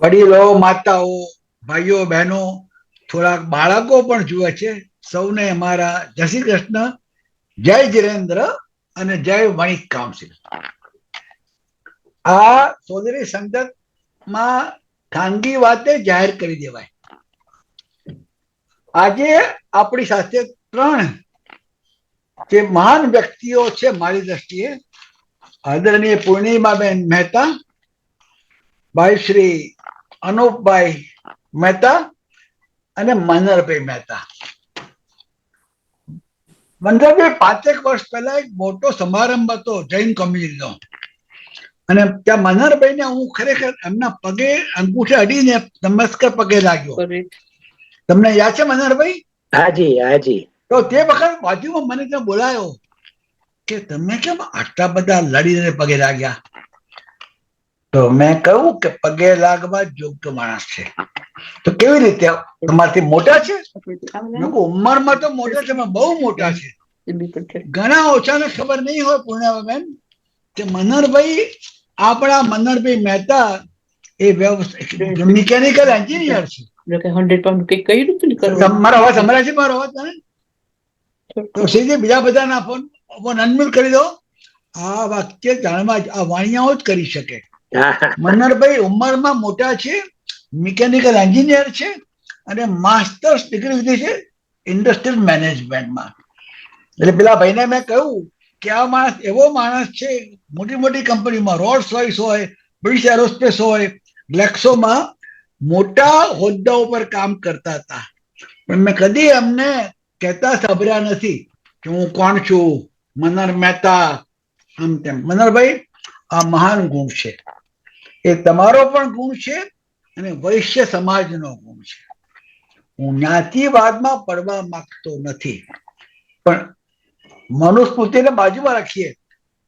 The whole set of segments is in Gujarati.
વડીલો, માતાઓ, ભાઈઓ, બહેનો, થોડાક બાળકો પણ જુએ છે. સૌને અમારા જય શ્રી કૃષ્ણ, જય જીરેન્દ્ર અને જય વણિક કાઉન્સિલ. આ સોદરી સંગતમાં ખાનગી વાતે જાહેર કરી દેવાય. આજે આપણી સાથે ત્રણ જે મહાન વ્યક્તિઓ છે મારી દ્રષ્ટિએ. આદરણીય પૂર્ણિમાબેન મહેતા, ભાઈ શ્રી અનુપભાઈ મહેતા અને મનહરભાઈ મહેતા. મનહરભાઈ 5 વર્ષ પહેલા એક મોટો સમારંભ હતો જૈન કોમ્યુનિટીનો, અને ત્યાં મનહરભાઈને હું ખરેખર એમના પગે અંગૂઠે અડીને નમસ્કાર પગે લાગ્યો. તમને યાદ છે મનહરભાઈ? હાજી હાજી. તો તે વખત બાજુમાં મને ત્યાં બોલાયો કે તમે કેમ આટલા બધા લડીને પગે લાગ્યા? તો મેં કહ્યું કે પગે લાગવા યોગ્ય માણસ છે. તો કેવી રીતે? તમારથી મોટા છે? ઉંમરમાં તો મોટા છે, બહુ મોટા છે. ઘણા ઓછાને ખબર નહીં હોય પૂર્ણિમાબેન કે મનહરભાઈ, આપણા મનહરભાઈ મહેતા એ મિકેનિકલ એન્જિનિયર છે. મારો અવાજ સંભળાય છે? મારો અવાજ તને? તો સીધી બીજા બધાના ફોન અનમ્યુટ કરી દો. આ વાક્ય જાણવા આ વાણિયાઓ જ કરી શકે. મનહરભાઈ ઉંમરમાં મોટા છે, મિકેનિકલ એન્જિનિયર છે અને માસ્ટર્સ ડિગ્રી લીધી છે ઇન્ડસ્ટ્રીયલ મેનેજમેન્ટમાં. એટલે પેલા ભાઈને મેં કહ્યું કે આ માણસ એવો માણસ છે, મોટી મોટી કંપનીમાં રોલ્સ રોયસ હોય, બ્રિટિશ એરોસ્પેસ હોય, ગ્લેક્સોમાં મોટા હોદ્દાઓ પર કામ કરતા હતા. પણ મેં કદી એમને કહેતા સાંભળ્યા નથી કે હું કોણ છું, મનહર મહેતા, આમ તેમ. મનહરભાઈ, આ મહાન ગુણ છે. એ તમારો પણ ગુણ છે અને વૈશ્ય સમાજનો ગુણ છે. હું જ્ઞાતિવાદમાં પડવા માંગતો નથી, પણ મનુસ્મૃતિને બાજુમાં રાખીએ,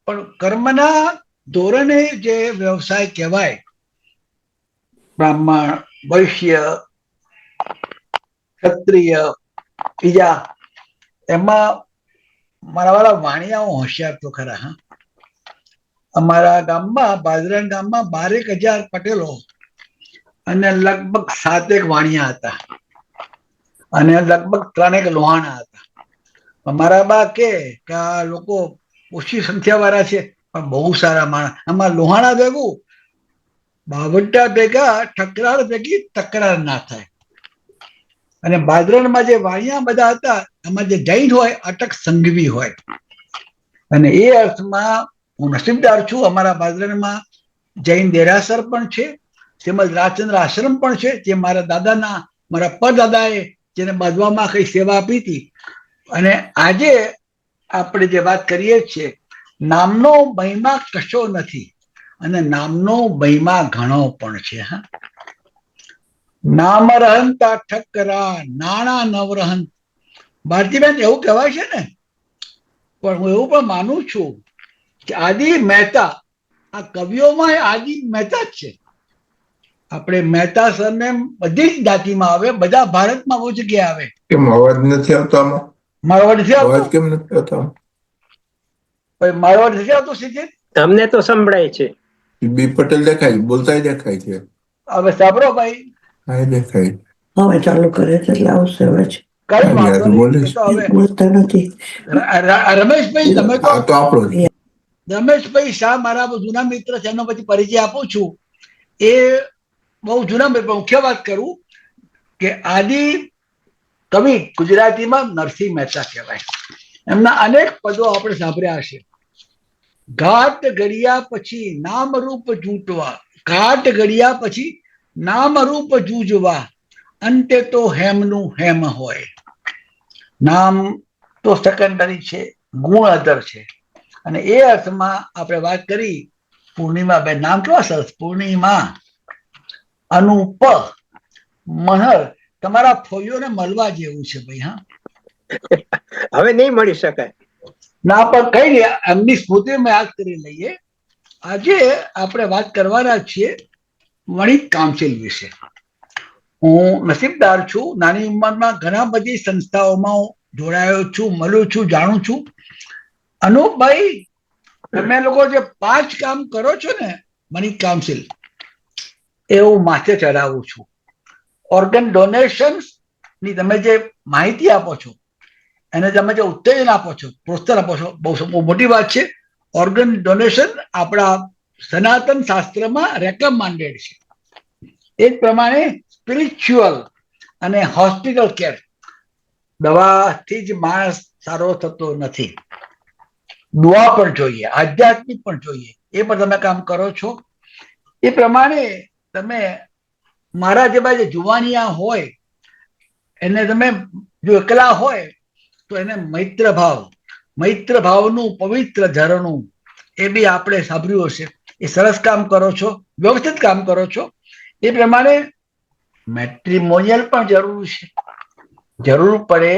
પણ કર્મના ધોરણે જે વ્યવસાય કહેવાય, બ્રાહ્મણ, વૈશ્ય, ક્ષત્રિય, બીજા, એમાં મારા વાળા વાણિયાઓ હોશિયાર તો ખરા. હા, અમારા ગામમાં, બાજરાન ગામમાં 12,000 પટેલો અને લગભગ 7 વાણિયા હતા અને લગભગ 3 લોહાણા હતા. અમારા બા કે આ લોકો ઓછી સંખ્યા વાળા છે પણ બહુ સારા માણસ. આમાં લોહાણા ભેગું બાવટા ભેગા ઠકરાર ભેગી તકરાર ના થાય. અને બાદરણમાં જે વાણિયા બધા હતા એમાં જે જૈન હોય અટક સંઘવી હોય. અને એ અર્થમાં હું નસીબદાર છું, અમારા બાદરણમાં જૈન દેરાસર પણ છે, તેમજ રાજચંદ્ર આશ્રમ પણ છે, જે મારા દાદાના, મારા પરદાદાએ જેને બાંધવામાં કઈ સેવા આપી હતી. અને આજે આપણે જે વાત કરીએ છીએ, નામનો મહિમા કશો નથી અને નામનો મહિમા ઘણો પણ છે. હા, નામ રહંતા ઠકરા, નાણા નવરહંત. ભારતીબેન, એવું કહેવાય છે ને, પણ હું એવું પણ માનું છું કે આદિ મહેતા, આ કવિઓમાં આદિ મહેતા જ છે. આપણે મહેતા સરને બધી જ જાતિમાં આવે, બધા ભારતમાં બહુ જગ્યાએ આવે. કેમ અવાજ નથી આવતો આમાં? મારો અવાજ નથી આવતો? અવાજ કેમ નથી આવતો? મારો અવાજ નથી આવતો સીધે? તમને તો સંભળાય છે. બી પટેલ દેખાય, બોલતાય દેખાય છે. હવે સાંભળો ભાઈ. હા, દેખાય. હવે ચાલુ કરે છે એટલે આવશે અવાજ. કઈ વાંધો નહીં. બોલીશ. તો હવે બોલતા નથી. રમેશભાઈ, તમે કહો. આ તો આપણો જ. રમેશભાઈ શાહ મારા જૂના મિત્ર છે, એનો પછી પરિચય આપું છું. એ બહુ જૂના મિત્ર. મુખ્ય વાત કરું કે આદિ કવિ ગુજરાતીમાં નરસિંહ મહેતા કહેવાય. એમના અનેક પદો આપણે સાંભળ્યા હશે. ઘાટ ઘડિયા પછી નામ રૂપ જૂટવા, ઘાટ ઘડિયા પછી નામ રૂપ જૂજવા, અંતે તો હેમનું હેમ હોય. નામ તો સેકન્ડરી છે, ગુણ અધર છે. અને એ અર્થમાં આપણે વાત કરી. પૂર્ણિમાબેન, નામ કેવા સરસ, પૂર્ણિમા, અનુપ, મનહર. તમારા ફોઈઓને મળવા જેવું છે ભાઈ. હા, હવે નહીં મળી શકાય. ના, પણ કઈ નહીં, એમની સ્મૃતિ યાદ કરી લઈએ. આજે આપણે વાત કરવાના છીએ વણિક કાઉન્સિલ વિશે. હું નસીબદાર છું, નાની ઉંમરમાં ઘણા બધી સંસ્થાઓમાં જોડાયો છું, મળ્યો છું, જાણું છું. અનુપભાઈ, તમે લોકો જે 5 કામ કરો છો ને વણિક કાઉન્સિલ, એ હું માથે ચડાવું છું. ઓર્ગન ડોનેશન ની તમે જે માહિતી આપો છો, એને તમે જે ઉત્તેજન આપો છો, પ્રોત્સાહન આપો છો, બહુ મોટી વાત છે. ઓર્ગન ડોનેશન આપણા સનાતન શાસ્ત્રમાં રેકમેન્ડેડ છે. એ જ પ્રમાણે સ્પિરિચ્યુઅલ અને હોસ્પિટલ કેર, દવાથી જ માણસ સારો થતો નથી. દુઆ પણ જોઈએ, આધ્યાત્મિક પણ જોઈએ. એ પણ તમે કામ કરો છો. એ પ્રમાણે તમે મારા જેવા જે જુવાનિયા હોય એને તમે જો એકલા હોય તો એને મૈત્ર ભાવનું પવિત્ર ઝરણું, એ બી આપણે સાંભળ્યું હશે. એ સરસ કામ કરો છો, વ્યવસ્થિત કામ કરો છો. એ પ્રમાણે મેટ્રિમોનિયલ પણ જરૂર છે. જરૂર પડે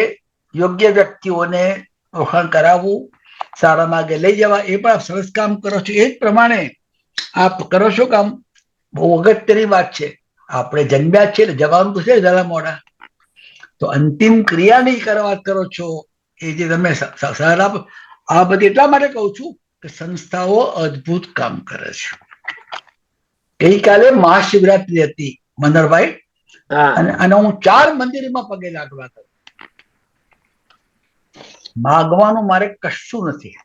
યોગ્ય વ્યક્તિઓને ઓળખાણ કરાવવું, સારા માર્ગે લઈ જવા, એ પણ આપ સરસ કામ કરો છો. એ જ પ્રમાણે આપ કરો છો કામ. બહુ અગત્યની વાત છે. આપણે જન્મ્યા છે એટલે જવાનું તો છે જરા મોડા, તો અંતિમ ક્રિયાની વાત કરો છો. એ જે તમે આ બધી એટલા માટે કહું છું કે સંસ્થાઓ અદ્ભુત કામ કરે છે. ગઈકાલે મહાશિવરાત્રી હતી મનરભાઈ, અને હું 4 મંદિરમાં પગે લાગવા ગયો. માગવાનું મારે કશું નથી.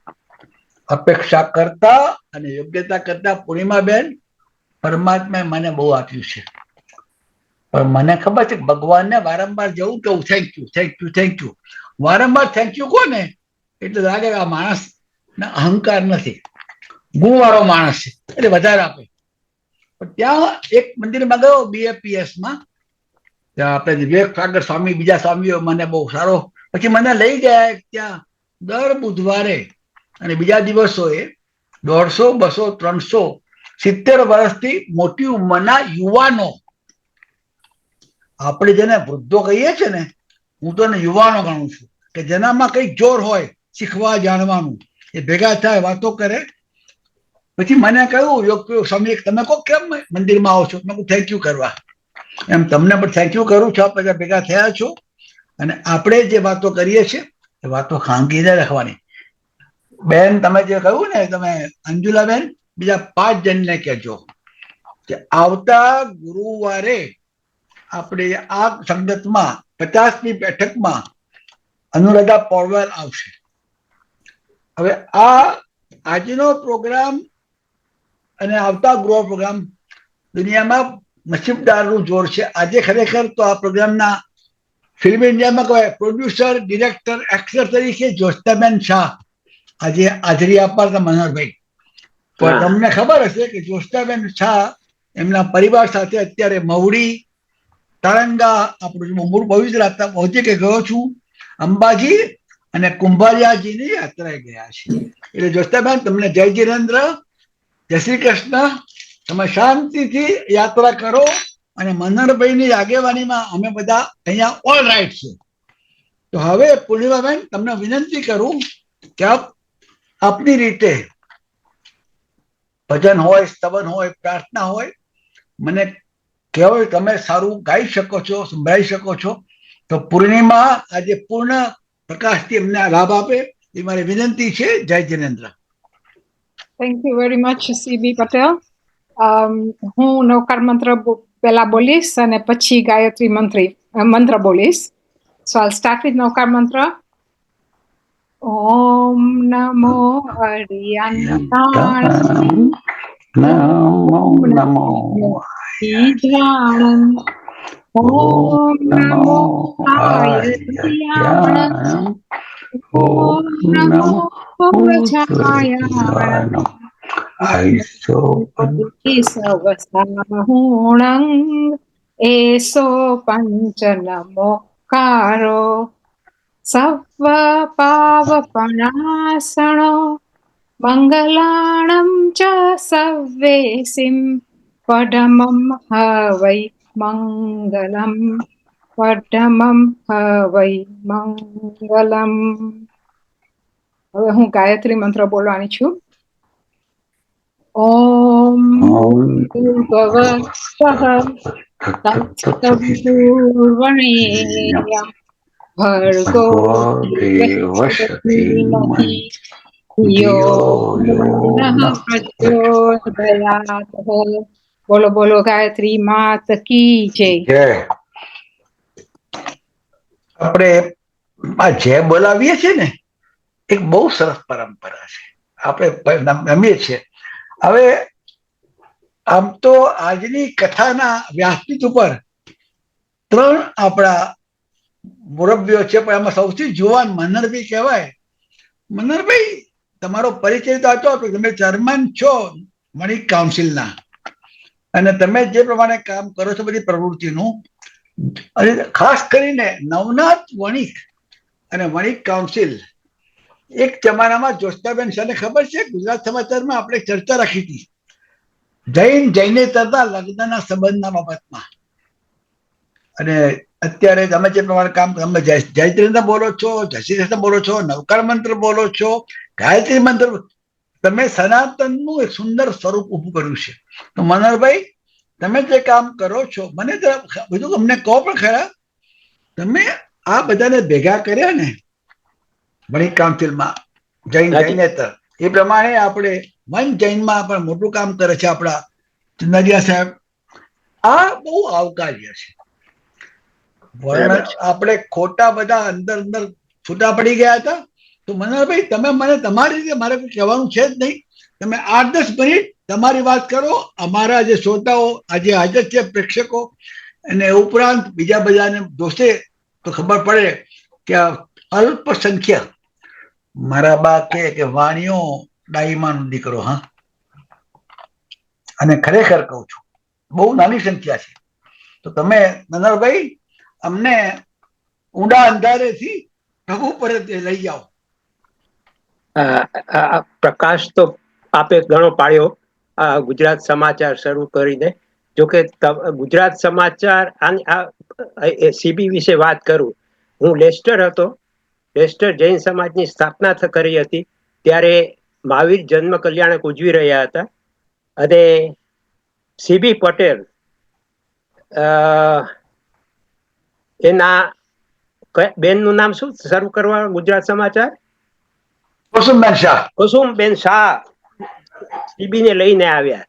અપેક્ષા કરતા અને યોગ્યતા કરતા પૂર્ણિમાબેન, પરમાત્માએ મને બહુ આપ્યું છે. પણ મને ખબર છે ભગવાનને વારંવાર જવું કેવું thank you thank you thank you, વારંવાર થેન્ક યુ કહો ને એટલે લાગે આ માણસ અહંકાર નથી, ગુણવાળો માણસ છે એટલે વધારે આપે. પણ ત્યાં એક મંદિરમાં ગયો BAPS માં, ત્યાં આપણે વિવેક સાગર સ્વામી, બીજા સ્વામીઓ મને બહુ સારો, પછી મને લઈ ગયા ત્યાં દર બુધવારે અને બીજા દિવસોએ 150, 200, 300, 70 વર્ષથી મોટી ઉંમરના યુવાનો, આપણે જેને વૃદ્ધો કહીએ છીએ ને, હું તો એને યુવાનો ગણું છું, કે જેનામાં કઈ જોર હોય શીખવા જાણવાનું, એ ભેગા થાય, વાતો કરે. પછી મને કહ્યું યોગ સ્વામી તમે કહો કેમ મંદિરમાં આવો છો? મેં કહું થેન્ક યુ કરવા. એમ તમને પણ થેન્ક યુ કરું છું, આપણે ભેગા થયા છો. અને આપણે જે વાતો કરીએ છીએ એ વાતો ખાનગીને રાખવાની. બેન તમે જે કહ્યું ને, તમે અંજુલાબેન, બીજા 5 જણને કહેજો કે આવતા ગુરુવારે આપણે આ સંગતમાં 50મી બેઠકમાં અનુરાધા પૌડવાલ આવશે. હવે આજનો પ્રોગ્રામ અને આવતા ગૃહ પ્રોગ્રામ દુનિયામાં નસીબદારનું જોર છે. આજે ખરેખર તો આ પ્રોગ્રામના ફિલ્મ ઇન્ડિયામાં કહેવાય પ્રોડ્યુસર, ડિરેક્ટર, એક્ટર તરીકે જ્યોત્સનાબેન શાહ આજે હાજરી આપતા મનોહરભાઈ. પણ તમને ખબર હશે કે જ્યોત્સનાબેન શાહ એમના પરિવાર સાથે અત્યારે મવડી, તારંગા, આપણું મૂળ પવિત્ર પહોંચી કે ગયો છું, અંબાજી અને કુંભારિયાજીની યાત્રાએ ગયા છે. એટલે જ્યોત્સનાબેન તમને જય જીનેન્દ્ર, જય શ્રી કૃષ્ણ. તમે શાંતિથી યાત્રા કરો. અને મનહરભાઈની આગેવાનીમાં અમે બધા અહીંયા ઓલ રાઈટ છે. તો હવે પૂર્ણિમાબેન તમને વિનંતી કરું કે આપ આપની રીતે ભજન હોય, સ્તવન હોય, પ્રાર્થના હોય, મને કહેવાય તમે સારું ગાઈ શકો છો, સંભળાવી શકો છો. તો પૂર્ણિમા આજે પૂર્ણ પ્રકાશથી એમને લાભ આપે એ મારી વિનંતી છે. જય Jinendra. Thank you very much CB Patel. હું નવકાર મંત્ર પહેલા બોલીશ અને પછી ગાયત્રી મંત્ર બોલીશ. સો આલ સ્ટાર્ટ વિથ નવકાર મંત્ર. ઓમ નમો હરિયંતાણ, નમો ઈજાણં, ઓમ નમો આયત્યાણ, ઓમ નમો પૂર્વછાયાણ, સવસામહૂણં એસો પંચ નમોકારો, સવ પાવપણાસણો, મંગલાણં ચ સવ્યેસિં, પડમં હવૈ મંગલમ, પડમં હવૈ મંગલમ. હવે હું ગાયત્રી મંત્ર બોલવાની છું. ઓમ ભૂર્ભુવઃ તત્સવિતુર્વરેણ્યં ભર્ગો દેવસ્ય ધીમહિ ધિયો यो नः प्रचोदयात्. બોલો બોલો ગાયત્રી માત કી જય. જય. આપણે આ જય બોલાવીએ છીએ ને, એક બહુ સરસ પરંપરા છે. આપણે નમીએ છીએ. હવે આમ તો આજની કથાના વ્યાસપીઠ ઉપર 3 આપણા મુરબ્બીઓ છે, પણ એમાં સૌથી જુવાન મન્નરભાઈ કહેવાય. મન્નરભાઈ, તમારો પરિચય તો આપો. તમે ચેરમેન છો વણિક કાઉન્સિલના, અને તમે જે પ્રમાણે કામ કરો છો બધી પ્રવૃત્તિનું, અને ખાસ કરીને નવનાથ વણિક અને વણિક કાઉન્સિલ, એક જમાનામાં જોસ્તાબેન શાહને ખબર છે, ગુજરાત સમાચારમાં આપણે ચર્ચા રાખી હતી જૈનેતરના લગ્નના સંબંધના બાબતમાં. અને અત્યારે તમે જે પ્રમાણે કામ, તમે જયત્રીને બોલો છો, જયશ્રી કૃષ્ણ બોલો છો, નવકાર મંત્ર બોલો છો, ગાયત્રી મંત્ર, તમે સનાતનનું એક સુંદર સ્વરૂપ ઊભું કર્યું છે. તો મનોહરભાઈ, તમે જે કામ કરો છો, મને બધું અમને કહો પણ ખરા, તમે આ બધાને ભેગા કર્યા ને વણિક કાઉન્સિલમાં, જૈનેતર, એ પ્રમાણે આપણે વન જૈનમાં પણ મોટું કામ કરે છે આપણા ચંદ્રજીયા સાહેબ. આ બહુ આવકાર્ય છે. આપણે ખોટા બધા અંદર છૂટા પડી ગયા હતા. તો મનોહરભાઈ, તમે મને તમારી રીતે, મારે કહેવાનું છે જ નહીં, તમે 8-10 મિનિટ તમારી વાત કરો. અમારા જે શ્રોતાઓ આજે હાજર છે, પ્રેક્ષકો, અને ઉપરાંત બીજા બધાને જોશે તો ખબર પડે કે અલ્પસંખ્યક, મારા બા કે વાણીઓ ડાઈમાનો દીકરો, હા, અને ખરેખર કહું છું બહુ નાની સંખ્યા છે. તો તમે મનોહરભાઈ અમને ઊંડા અંધારેથી પ્રભુ પર લઈ જાઓ. પ્રકાશ તો આપે ઘણો પાડ્યો ગુજરાત સમાચાર શરૂ કરીને. જોકે ગુજરાત સમાચાર સીબી વિશે વાત કરું, હું લેસ્ટર હતો. લેસ્ટર જૈન સમાજની સ્થાપના કરી હતી. ત્યારે મહાવીર જન્મ કલ્યાણક ઉજવી રહ્યા હતા, અને સીબી પટેલ એના બેનનું નામ શું શરૂ કરવા ગુજરાત સમાચાર? કુસુમબેન શાહ સીબી ને લઈને આવ્યા.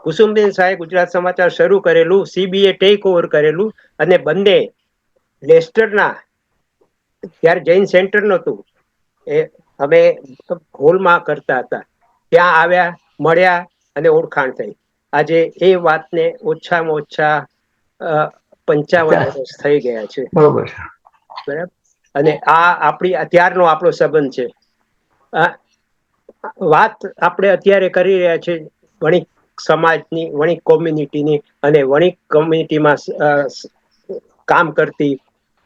કુસુમબેન શાહે ગુજરાત સમાચાર શરૂ કરેલું, સીબીએ ટેક ઓવર કરેલું, અને બંને લેસ્ટરના, ત્યારે જૈન સેન્ટર નહોતું, એ અમે હોલમાં કરતા હતા, ત્યાં આવ્યા, મળ્યા અને ઓળખાણ થઈ. આજે એ વાતને ઓછામાં ઓછા 55 વર્ષ થઈ ગયા છે. બરોબર. બરાબર. અને આ આપણી અત્યારનો આપણો સંબંધ છે. વાત આપણે અત્યારે કરી રહ્યા છે વણિક સમાજની, વણિક કોમ્યુનિટીની, અને વણિક કોમ્યુનિટીમાં કામ કરતી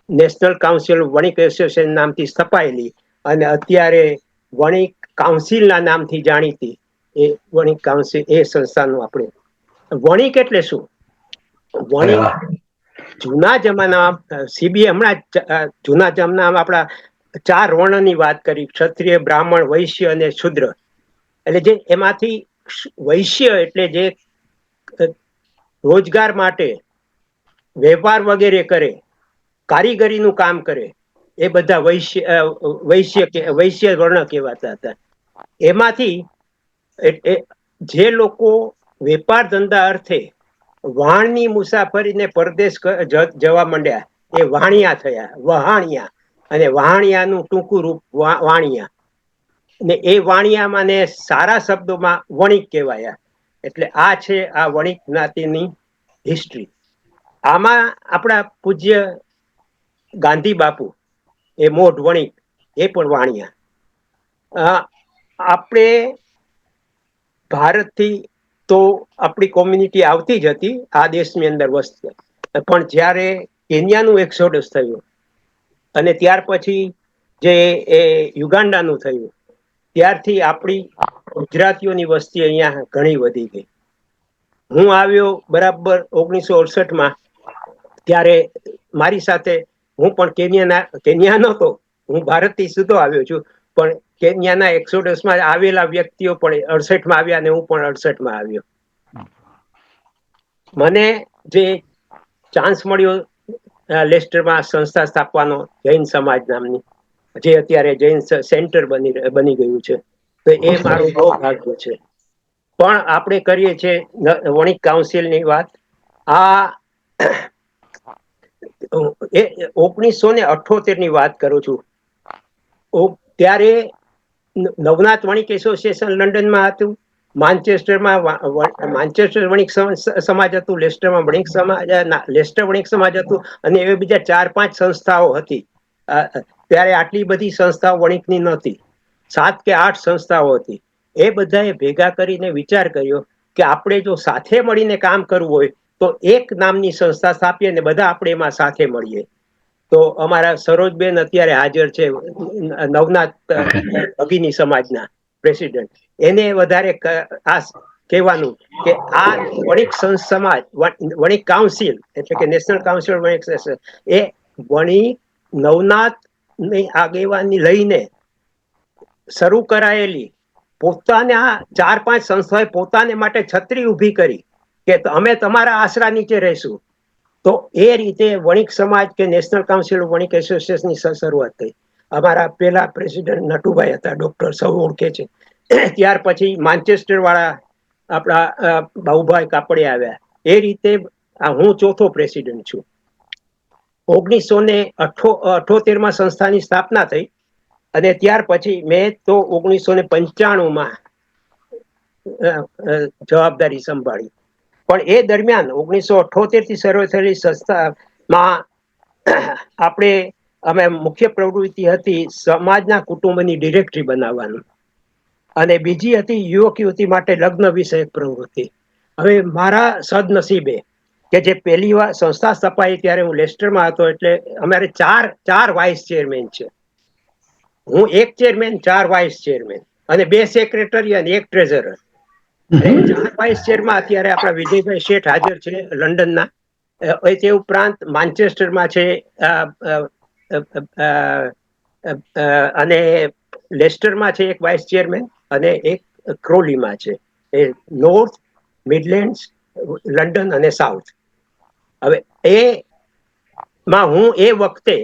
નેશનલ કાઉન્સિલ વણિક એસોસિએશન નામથી સ્થપાયેલી, અને અત્યારે વણિક કાઉન્સિલના નામથી જાણીતી એ વણિક કાઉન્સિલ, એ સંસ્થાનું આપણે. વણિક એટલે શું? વણિક જૂના જમાનામાં, સીબીએ હમણાં જૂના જમાનામાં આપણા 4 વર્ણની વાત કરી, ક્ષત્રિય, બ્રાહ્મણ, વૈશ્ય અને શુદ્ર. એટલે જે એમાંથી વૈશ્ય એટલે જે રોજગાર માટે વેપાર વગેરે કરે, કારીગરીનું કામ કરે, એ બધા વૈશ્ય વર્ણ કહેવાતા હતા. એમાંથી જે લોકો વેપાર ધંધા અર્થે વાણની મુસાફરીને પરદેશ જવા માંડ્યા, એ વાણિયા થયા, વહાણિયા. અને વહાણિયાનું ટૂંકું રૂપ વાણિયા. ને એ વાણિયામાં ને સારા શબ્દોમાં વણિક કહેવાયા. એટલે આ છે આ વણિક જ્ઞાતિની હિસ્ટ્રી. આમાં આપણા પૂજ્ય ગાંધી બાપુ, એ મોઢ વણિક, એ પણ વાણિયા. આપણે ભારતથી તો આપણી કોમ્યુનિટી આવતી જ હતી આ દેશની અંદર વસતી, પણ જ્યારે કેન્યાનું એક્સોડસ થયું અને ત્યાર પછી જે યુગાન્ડાનું થયું, ત્યારથી આપણી ગુજરાતીઓની વસ્તી અહીંયા ઘણી વધી ગઈ. હું આવ્યો બરાબર 1968માં, ત્યારે મારી સાથે, હું પણ કેન્યા નહોતો, હું ભારતથી સીધો આવ્યો છું, પણ કેન્યાના એક્સોડસમાં આવેલા વ્યક્તિઓ પણ 68માં આવ્યા, અને હું પણ 68માં આવ્યો. મને જે ચાન્સ મળ્યો લેસ્ટરમાં સંસ્થા સ્થાપવાનો, જૈન સમાજ નામની, જે અત્યારે જૈન સેન્ટર બની ગયું છે, તો એ મારું બહુ ભાગ્ય છે. પણ આપણે કરીએ છીએ વણિક કાઉન્સિલની વાત. આ 1978 ની વાત કરું છું. ત્યારે નવનાથ વણિક એસોસિએશન લંડનમાં હતું, માન્ચેસ્ટરમાં માન્ચેસ્ટર વણિક સમાજ હતું, લેસ્ટરમાં વણિક સમાજ, લેસ્ટર વણિક સમાજ હતું, અને એવી બીજા 4-5 સંસ્થાઓ હતી. ત્યારે આટલી બધી સંસ્થાઓ વણિકની નહોતી, 7 કે 8 સંસ્થાઓ હતી. એ બધાએ ભેગા કરીને વિચાર કર્યો કે આપણે જો સાથે મળીને કામ કરવું હોય તો એક નામની સંસ્થા સ્થાપીએ ને બધા આપણે એમાં સાથે મળીએ. તો અમારા સરોજબેન અત્યારે હાજર છે, નવનાથ ભગીની સમાજના પ્રેસિડેન્ટ. એને વધારે આ કહેવાનું કે આ વણિક સમાજ, વણિક કાઉન્સિલ એટલે કે નેશનલ કાઉન્સિલ વણિક એ વણિક નવનાથ ની આગેવાની લઈને શરૂ કરાયેલી પોતાના 4-5 સંસ્થાએ પોતાને માટે છત્રી ઊભી કરી કે અમે તમારા આશરા નીચે રહીશું. તો એ રીતે વણિક સમાજ કે નેશનલ કાઉન્સિલ વણિક એસોસિએશનની શરૂઆત થઈ. અમારા પેલા પ્રેસિડેન્ટ નટુભાઈ હતા, ડોક્ટર, સૌ ઓળખે છે. ત્યાર પછી માન્ચેસ્ટર વાળા આપણા બાબુભાઈ કાપડે આવ્યા. એ રીતે હું ચોથો પ્રેસિડેન્ટ છું. 1978માં સંસ્થાની સ્થાપના થઈ અને ત્યાર પછી મેં તો 1995માં જવાબદારી સંભાળી. પણ એ દરમિયાન 1978 થી શરૂ થયેલી સંસ્થામાં અમે મુખ્ય પ્રવૃત્તિ હતી સમાજના કુટુંબની ડિરેક્ટરી બનાવવાનું, અને બીજી હતી યુવક યુવતી માટે લગ્ન વિષયક પ્રવૃત્તિ. હવે મારા સદનસીબે કે જે પહેલી વાર સંસ્થા સ્થપાઈ ત્યારે હું લેસ્ટરમાં હતો, એટલે અમારે ચાર વાઇસ ચેરમેન છે. હું એક ચેરમેન, 4 વાઇસ ચેરમેન અને 2 સેક્રેટરી અને 1 ટ્રેઝરર. 4 વાઇસ ચેરમાં અત્યારે આપણા વિજયભાઈ શેઠ હાજર છે લંડનના. તે ઉપરાંત માન્ચેસ્ટરમાં છે અને લેસ્ટરમાં છે 1 વાઇસ ચેરમેન અને 1 ક્રોલીમાં છે. એ નોર્થ, મિડલેન્ડ્સ, લંડન અને સાઉથ. હવે એમાં હું એ વખતે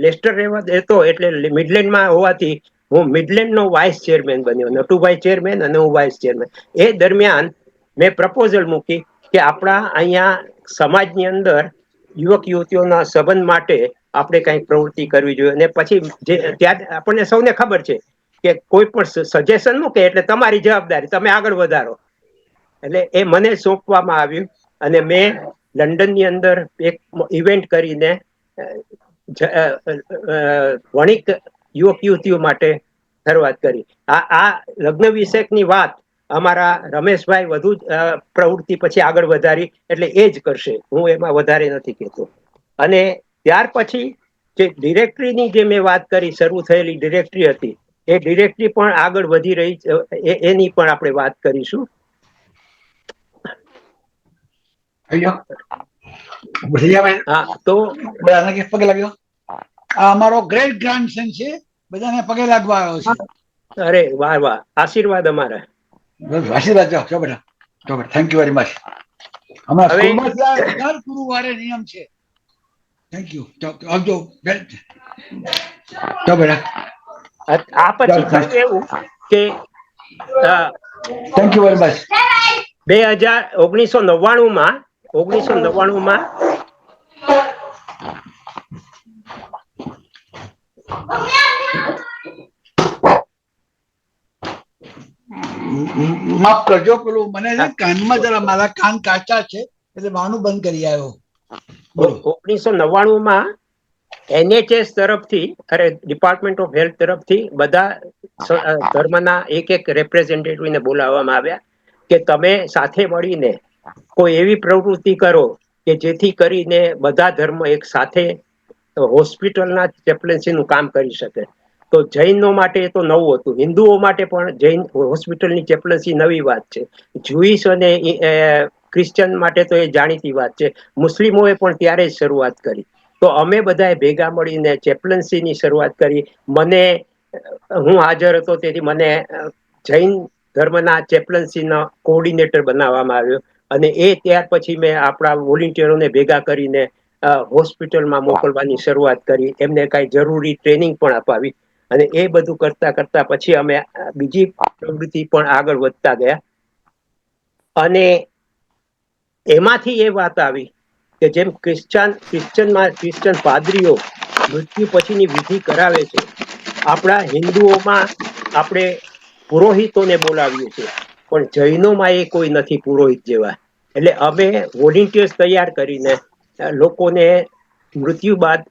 લેસ્ટર રહેવા દેતો એટલે મિડલેન્ડમાં હોવાથી હું મિડલેન્ડનો વાઇસ ચેરમેન બન્યો. નટુભાઈ ચેરમેન અને હું વાઇસ ચેરમેન. એ દરમિયાન મેં પ્રપોઝલ મૂકી કે આપણા અહીંયા સમાજની અંદર યુવક યુવતીઓના સંબંધ માટે આપણે કંઈક પ્રવૃત્તિ કરવી જોઈએ. અને પછી ત્યાં આપણને સૌને ખબર છે કે કોઈ પણ સજેશન મૂકે એટલે તમારી જવાબદારી, તમે આગળ વધારો. એટલે એ મને સોંપવામાં આવ્યું અને મેં લંડનની અંદર એક ઇવેન્ટ કરીને વણિક યુવક યુવતીઓ માટે શરૂઆત કરી. આ લગ્ન વિષયકની વાત અમારા રમેશભાઈ વધુ પ્રવૃત્તિ પછી આગળ વધારી, એટલે એ જ કરશે, હું એમાં વધારે નથી કહેતો. અને ત્યાર પછી જે ડિરેક્ટરીની જે મેં વાત કરી, શરૂ થયેલી ડિરેક્ટરી હતી, એ ડિરેક્ટરી પણ આગળ વધી રહી છે. એની પણ આપણે વાત કરીશું. હા, તો બધાને પગે લાગ્યો. આ અમારો ગ્રેટ ગ્રાન્ડસન છે, બધાને પગે લાગવા આવ્યો છે. અરે વાહ વાહ, આશીર્વાદ અમારા. આશીર્વાદ જાઓ, જો બેટા, જો બેટા, થેન્ક યુ વેરી મચ. અમારા સ્કૂલમાં દર ગુરુવારે નિયમ છે. થેન્ક યુ, આવજો. જો બેટા. આ પછી થયું એવું કે થેન્ક યુ વેરી મચ. 1999માં માફ કરજો, પેલું મને કાનમાં જરા મારા કાન કાચા છે એટલે માનું બંધ કરી આવ્યો. 1999માં NHS તરફથી, ડિપાર્ટમેન્ટ ઓફ હેલ્થ તરફથી બધા ધર્મના એક રેપ્રેઝેન્ટેટિવને બોલાવવામાં આવ્યા કે તમે સાથે મળીને કોઈ એવી પ્રવૃત્તિ કરો કે જેથી કરીને બધા ધર્મ એક સાથે હોસ્પિટલના ચેપ્લેન્સીનું કામ કરી શકે. તો જૈનો માટે તો નવું હતું, હિન્દુઓ માટે પણ જૈન હોસ્પિટલની ચેપ્લન્સી નવી વાત છે. જુઈશ અને ક્રિશ્ચન માટે તો એ જાણીતી વાત છે. મુસ્લિમોએ પણ ત્યારે જ શરૂઆત કરી. તો અમે બધાએ ભેગા મળીને ચેપ્લન્સીની શરૂઆત કરી. હું હાજર હતો, તેથી મને જૈન ધર્મના ચેપ્લન્સીનો કોઓર્ડિનેટર બનાવવામાં આવ્યો. અને ત્યાર પછી મેં આપણા વોલેન્ટિયરોને ભેગા કરીને હોસ્પિટલમાં મોકલવાની શરૂઆત કરી. એમને કાંઈ જરૂરી ટ્રેનિંગ પણ અપાવી. અને એ બધું કરતા કરતા પછી અમે બીજી પ્રવૃત્તિ પણ આગળ વધતા ગયા. અને એમાંથી એ વાત આવી કે જેમ ક્રિશ્ચન પાદરીઓ મૃત્યુ પછીની વિધિ કરાવે છે, આપણા હિન્દુઓમાં આપણે પુરોહિતોને બોલાવીએ છીએ, પણ જૈનોમાં એ કોઈ નથી પુરોહિત જેવા. એટલે અમે વોલેન્ટિયર્સ તૈયાર કરીને લોકોને મૃત્યુ બાદ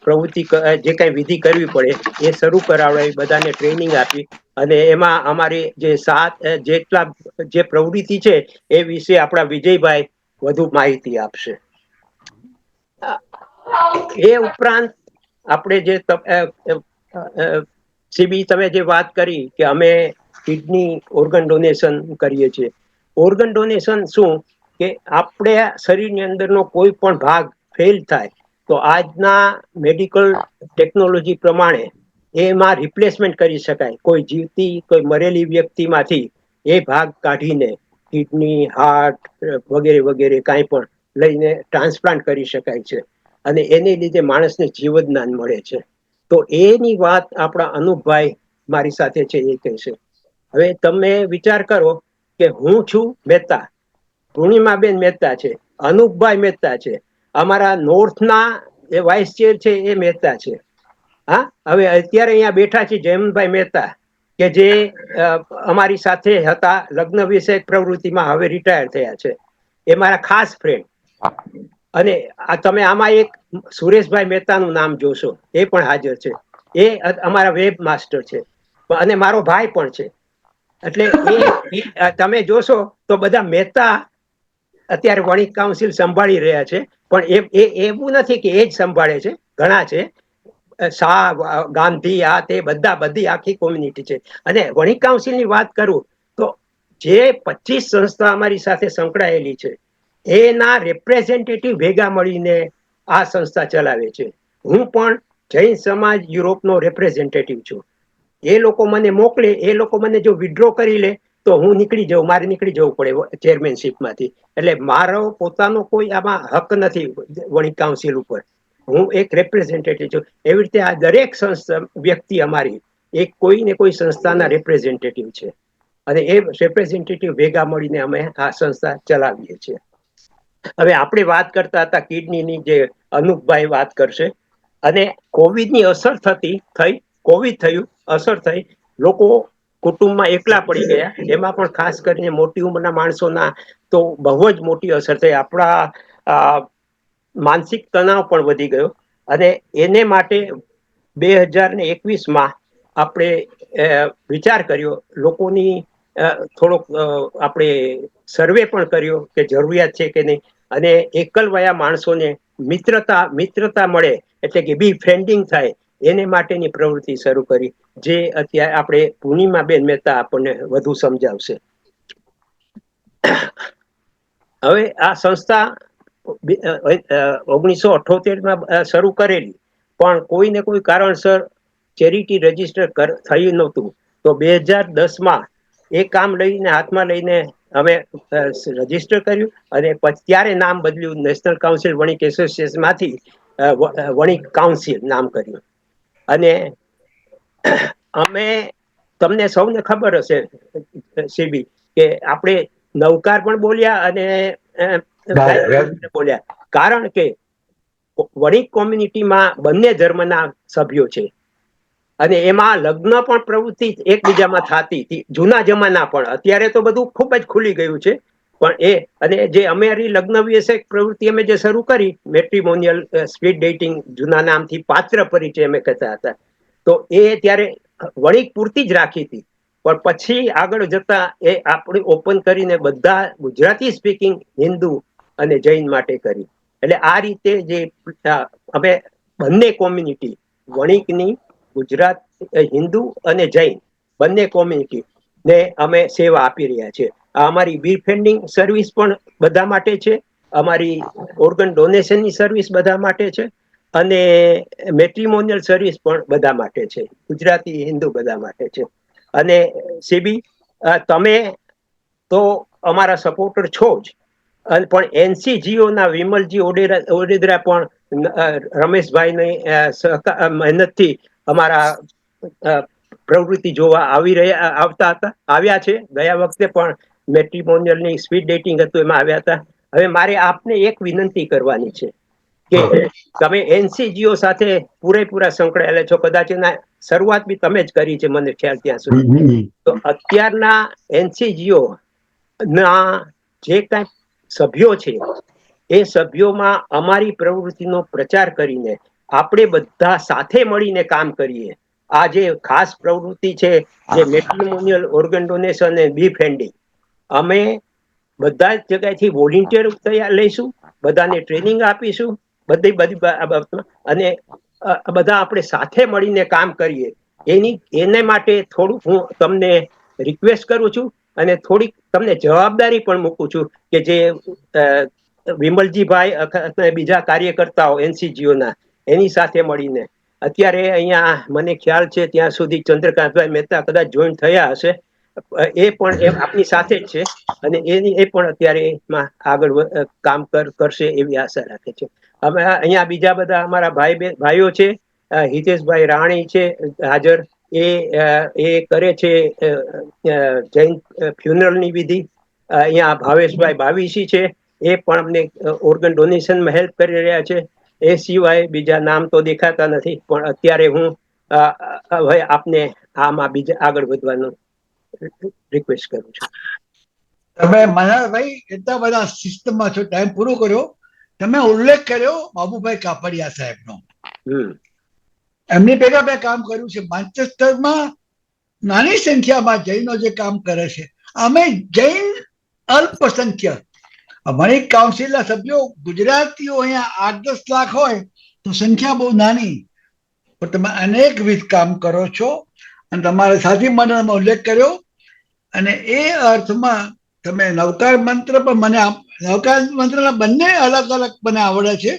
પ્રવૃત્તિ જે કઈ વિધિ કરવી પડે એ શરૂ કરાવડાવી, બધાને ટ્રેનિંગ આપી, અને એમાં અમારી જેટલા જે પ્રવૃત્તિ છે એ વિશે આપણા વિજયભાઈ વધુ માહિતી આપશે. એ ઉપરાંત આપણે જે સીબી તમે જે વાત કરી કે અમે કિડની ઓર્ગન ડોનેશન કરીએ છીએ. ઓર્ગન ડોનેશન શું કે આપણે શરીરની અંદરનો કોઈ પણ ભાગ ફેલ થાય તો આજના મેડિકલ ટેકનોલોજી પ્રમાણે એમાં રિપ્લેસમેન્ટ કરી શકાય. કોઈ જીવતી કોઈ મરેલી વ્યક્તિમાંથી એ ભાગ કાઢીને કિડની, હાર્ટ વગેરે વગેરે કાંઈ પણ લઈને ટ્રાન્સપ્લાન્ટ કરી શકાય છે, અને એને લીધે માણસને જીવનદાન મળે છે. તો એની વાત આપણા અનુપભાઈ મારી સાથે છે એ કહેશે. હવે તમે વિચાર કરો કે હું છું મહેતા, પૂર્ણિમાબેન મહેતા છે, અનુપભાઈ મહેતા છે, અમારા નોર્થના જે વાઇસ ચેર છે એ મહેતા છે. હા, હવે અત્યારે અહીંયા બેઠા છે જયમભાઈ મહેતા કે જે અમારી સાથે હતા લગ્ન વિષયક પ્રવૃત્તિમાં, હવે રિટાયર થયા છે. એ મારા ખાસ ફ્રેન્ડ. અને તમે આમાં એક સુરેશભાઈ મહેતાનું નામ જોશો, એ પણ હાજર છે. એ અમારા વેબ માસ્ટર છે અને મારો ભાઈ પણ છે. એટલે એ તમે જોશો તો બધા મહેતા અત્યારે વણિક કાઉન્સિલ સંભાળી રહ્યા છે. પણ એવું નથી કે એ જ સંભાળે છે, ઘણા છે. શાહ, ગાંધી, આ તે બધી આખી કોમ્યુનિટી છે. અને વણિક કાઉન્સિલની વાત કરું તો જે 25 સંસ્થા અમારી સાથે સંકળાયેલી છે એના રિપ્રેઝેન્ટેટિવ ભેગા મળીને આ સંસ્થા ચલાવે છે. હું પણ જૈન સમાજ યુરોપનો રિપ્રેઝેન્ટેટિવ છું. એ લોકો મને મોકલે, એ લોકો મને જો વિડ્રો કરી લે તો હું મારે નીકળી જવું પડે ચેરમેનશીપમાંથી. એટલે મારો પોતાનો કોઈ આમાં હક નથી વણિક કાઉન્સિલ ઉપર. હું એક રિપ્રેઝેન્ટેટિવ છું. એવી રીતે આ દરેક વ્યક્તિ અમારી એક કોઈ ને કોઈ સંસ્થાના રિપ્રેઝેન્ટેટિવ છે, અને એ રિપ્રેઝેન્ટેટિવ ભેગા મળીને અમે આ સંસ્થા ચલાવીએ છીએ. હવે આપણે વાત કરતા હતા કિડનીની, જે અનુપભાઈ વાત કરશે. અને કોવિડની અસર કોવિડ થયું, અસર થઈ, લોકો કુટુંબમાં એકલા પડી ગયા. એમાં પણ ખાસ કરીને મોટી ઉંમરના માણસોના તો બહુ જ મોટી અસર થઈ. આપણા માનસિક તણાવ પણ વધી ગયો, અને એને માટે 2021માં આપણે વિચાર કર્યો, લોકોની થોડોક આપણે સર્વે પણ કર્યો કે જરૂરિયાત છે કે નહીં. અને એકલવાયા માણસોને મિત્રતા મળે, એટલે કે બી ફ્રેન્ડિંગ થાય, એને માટેની પ્રવૃત્તિ શરૂ કરી, જે અત્યારે આપણે પૂર્ણિમાબેન મહેતા આપણને વધુ સમજાવશે. હવે આ સંસ્થા 1978માં શરૂ કરેલી, પણ કોઈ ને કોઈ કારણસર ચેરિટી રજીસ્ટર થયું નહોતું. તો 2010માં એ કામ હાથમાં લઈને અમે રજીસ્ટર કર્યું, અને ત્યારે નામ બદલ્યું, નેશનલ કાઉન્સિલ વણિક એસોસિએશન માંથી વણિક કાઉન્સિલ નામ કર્યું. અને અમે, તમને સૌને ખબર હશે સીબી, કે આપણે નવકાર પણ બોલ્યા અને બોલ્યા, કારણ કે વણિક કોમ્યુનિટીમાં બંને ધર્મના સભ્યો છે, અને એમાં લગ્ન પણ પ્રવૃત્તિ એકબીજામાં થતી હતી જૂના જમાના. પણ અત્યારે તો બધું ખૂબ જ ખુલી ગયું છે. પણ અને જે અમારી લગ્ન વિષયક પ્રવૃત્તિ અમે જે શરૂ કરી, મેટ્રિમોનિયલ સ્પીડ ડેટિંગ, જૂના નામથી પાત્ર પરિચય અમે કહેતા હતા, તો એ ત્યારે વણિક પૂરતી જ રાખી હતી. પણ પછી આગળ જતા એ આપણે ઓપન કરીને બધા ગુજરાતી સ્પીકિંગ હિન્દુ અને જૈન માટે કરી. એટલે આ રીતે જે અમે બંને કોમ્યુનિટી, વણિકની, ગુજરાત હિન્દુ અને જૈન બંને કોમ્યુનિટી ને અમે સેવા આપી રહ્યા છીએ. અમારી બીફેન્ડિંગ સર્વિસ પણ બધા માટે છે, અમારી ઓર્ગન ડોનેશનની સર્વિસ બધા માટે છે, અને મેટ્રિમોનિયલ સર્વિસ પણ બધા માટે છે, ગુજરાતી હિન્દુ બધા માટે છે. અને સીબી, તમે તો અમારા સપોર્ટર છો જ, પણ NCGO ના વિમલજી ઓડેદરા પણ રમેશભાઈની મહેનતથી અમારા પ્રવૃત્તિ જોવા આવ્યા છે. ગયા વખતે પણ મેટ્રિમોનિયલની સ્પીડ ડેટિંગ હતું એમાં આવ્યા હતા. હવે મારે આપને એક વિનંતી કરવાની છે કે તમે એનસીજીઓ સાથે પૂરેપૂરા સંકળાયેલા છો, કદાચ એના શરૂઆત બી તમે જ કરી છે મને ખ્યાલ ત્યાં સુધી. તો અત્યારના એનસીજીઓ ના જે કાંઈ સભ્યો છે એ સભ્યોમાં અમારી પ્રવૃત્તિનો પ્રચાર કરીને આપણે બધા સાથે મળીને કામ કરીએ. આ જે ખાસ પ્રવૃત્તિ છે જે મેટ્રિમોનિયલ ઓર્ગન ડોનેશન અને બીફ હેન્ડિંગ, અમે બધા જ જગ્યાએથી વોલેન્ટિયર લઈશું, બધાને ટ્રેનિંગ આપીશું, બધી બાબતમાં, અને બધા આપણે સાથે મળીને કામ કરીએ. એને માટે થોડુંક હું તમને રિક્વેસ્ટ કરું છું અને થોડીક તમને જવાબદારી પણ મૂકું છું કે જે વિમલજીભાઈ બીજા કાર્યકર્તાઓ એનસીજીઓના એની સાથે મળીને અત્યારે અહીંયા મને ખ્યાલ છે ત્યાં સુધી ચંદ્રકાંતભાઈ મહેતા કદાચ જોઈન થયા હશે, એ પણ આપની સાથે જ છે અને એ પણ અત્યારે એમાં આગળ કામ કરશે એવી આશા રાખે છે. અમે અહીંયા બીજા બધા અમારા ભાઈઓ છે, હિતેશભાઈ રાણી છે હાજર, એ કરે છે જૈન ફ્યુનરલની વિધિ. અહીંયા ભાવેશભાઈ ભાવીસી છે, એ પણ અમને ઓર્ગન ડોનેશનમાં હેલ્પ કરી રહ્યા છે. એ સિવાય બીજા નામ તો દેખાતા નથી, પણ અત્યારે હું હવે આપને આમાં બીજા આગળ વધવાનું રિક્વેસ્ટ કરું છું. તમે મનહરભાઈ એટલા બધા સિસ્ટમમાં છો, ટાઈમ પૂરો કર્યો. તમે ઉલ્લેખ કર્યો બાબુભાઈ કાપડિયા સાહેબનો. એમની ભેગા મેં કામ કર્યું છે માન્ચેસ્ટરમાં. નાની સંખ્યામાં જૈનો જે કામ કરે છે, અમે જૈન અલ્પસંખ્યક વણિક કાઉન્સિલના સભ્યો ગુજરાતીઓ અહીંયા 8-10 લાખ હોય તો સંખ્યા બહુ નાની, પણ તમે અનેકવિધ કામ કરો છો અને તમારા સાથી મંડળમાં ઉલ્લેખ કર્યો. અને એ અર્થમાં તમે નવકાર મંત્ર પણ મને નવકાર મંત્રના બંને અલગ અલગ મને આવડે છે.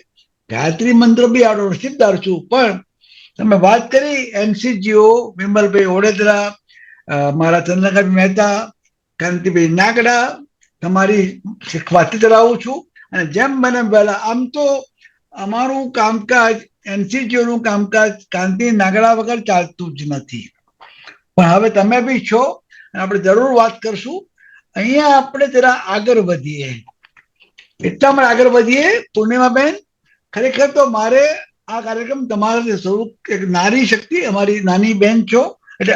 ગાયત્રી મંત્ર બી આવડો નસીબદાર છું. પણ તમે વાત કરી એનસીજીઓ, વિમલભાઈ ઓડેદરા, મારા ચંદ્રકાંત મહેતા, કાંતિભાઈ નાગડા, તમારી શીખવાથી ચલાવું છું. અને જેમ બને વહેલા, આમ તો અમારું કામકાજ એનસીજીઓનું કામકાજ કાંતિ નાગડા વગર ચાલતું જ નથી, પણ હવે તમે બી છો અને આપણે જરૂર વાત કરશું. અહીંયા આપણે જરા આગળ વધીએ, એટલા માટે આગળ વધીએ. પૂર્ણિમાબેન, ખરેખર તો મારે આ કાર્યક્રમ તમારા સ્વરૂપ એક નારી શક્તિ, અમારી નાની બેન છો એટલે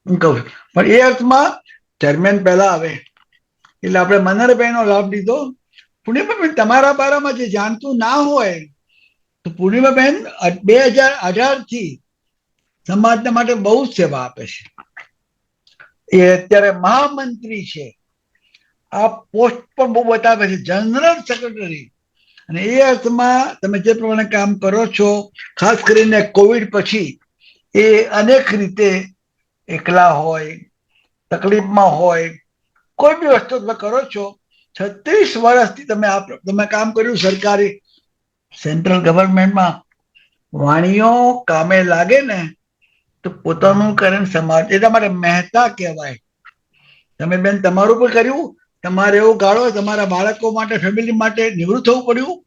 હું કહું છું, પણ એ અર્થમાં ચેરમેન પહેલા આવે એટલે આપણે મનહરભાઈનો લાભ લીધો. પૂર્ણિમાબેન, તમારા બારામાં જે જાણતું ના હોય તો પૂર્ણિમાબેન 2018 સમાજના માટે બહુ જ સેવા આપે છે. એ અત્યારે મહામંત્રી છે, આ પોસ્ટ પણ બહુ બતાવે છે, જનરલ સેક્રેટરી. અને એ અર્થમાં તમે જે પ્રમાણે કામ કરો છો, ખાસ કરીને કોવિડ પછી, એ અનેક રીતે એકલા હોય, તકલીફમાં હોય, કોઈ બી વસ્તુ તમે કરો છો. 36 વર્ષથી તમે કામ કર્યું સરકારી સેન્ટ્રલ ગવર્મેન્ટમાં. વાણીઓ કામે લાગે ને તો પોતાનું કરે સમાજ, એટલા માટે મહેતા કહેવાય. તમે બેન તમારું પણ કર્યું, તમારે એવું ગાળો તમારા બાળકો માટે, ફેમિલી માટે નિવૃત્ત થવું પડ્યું,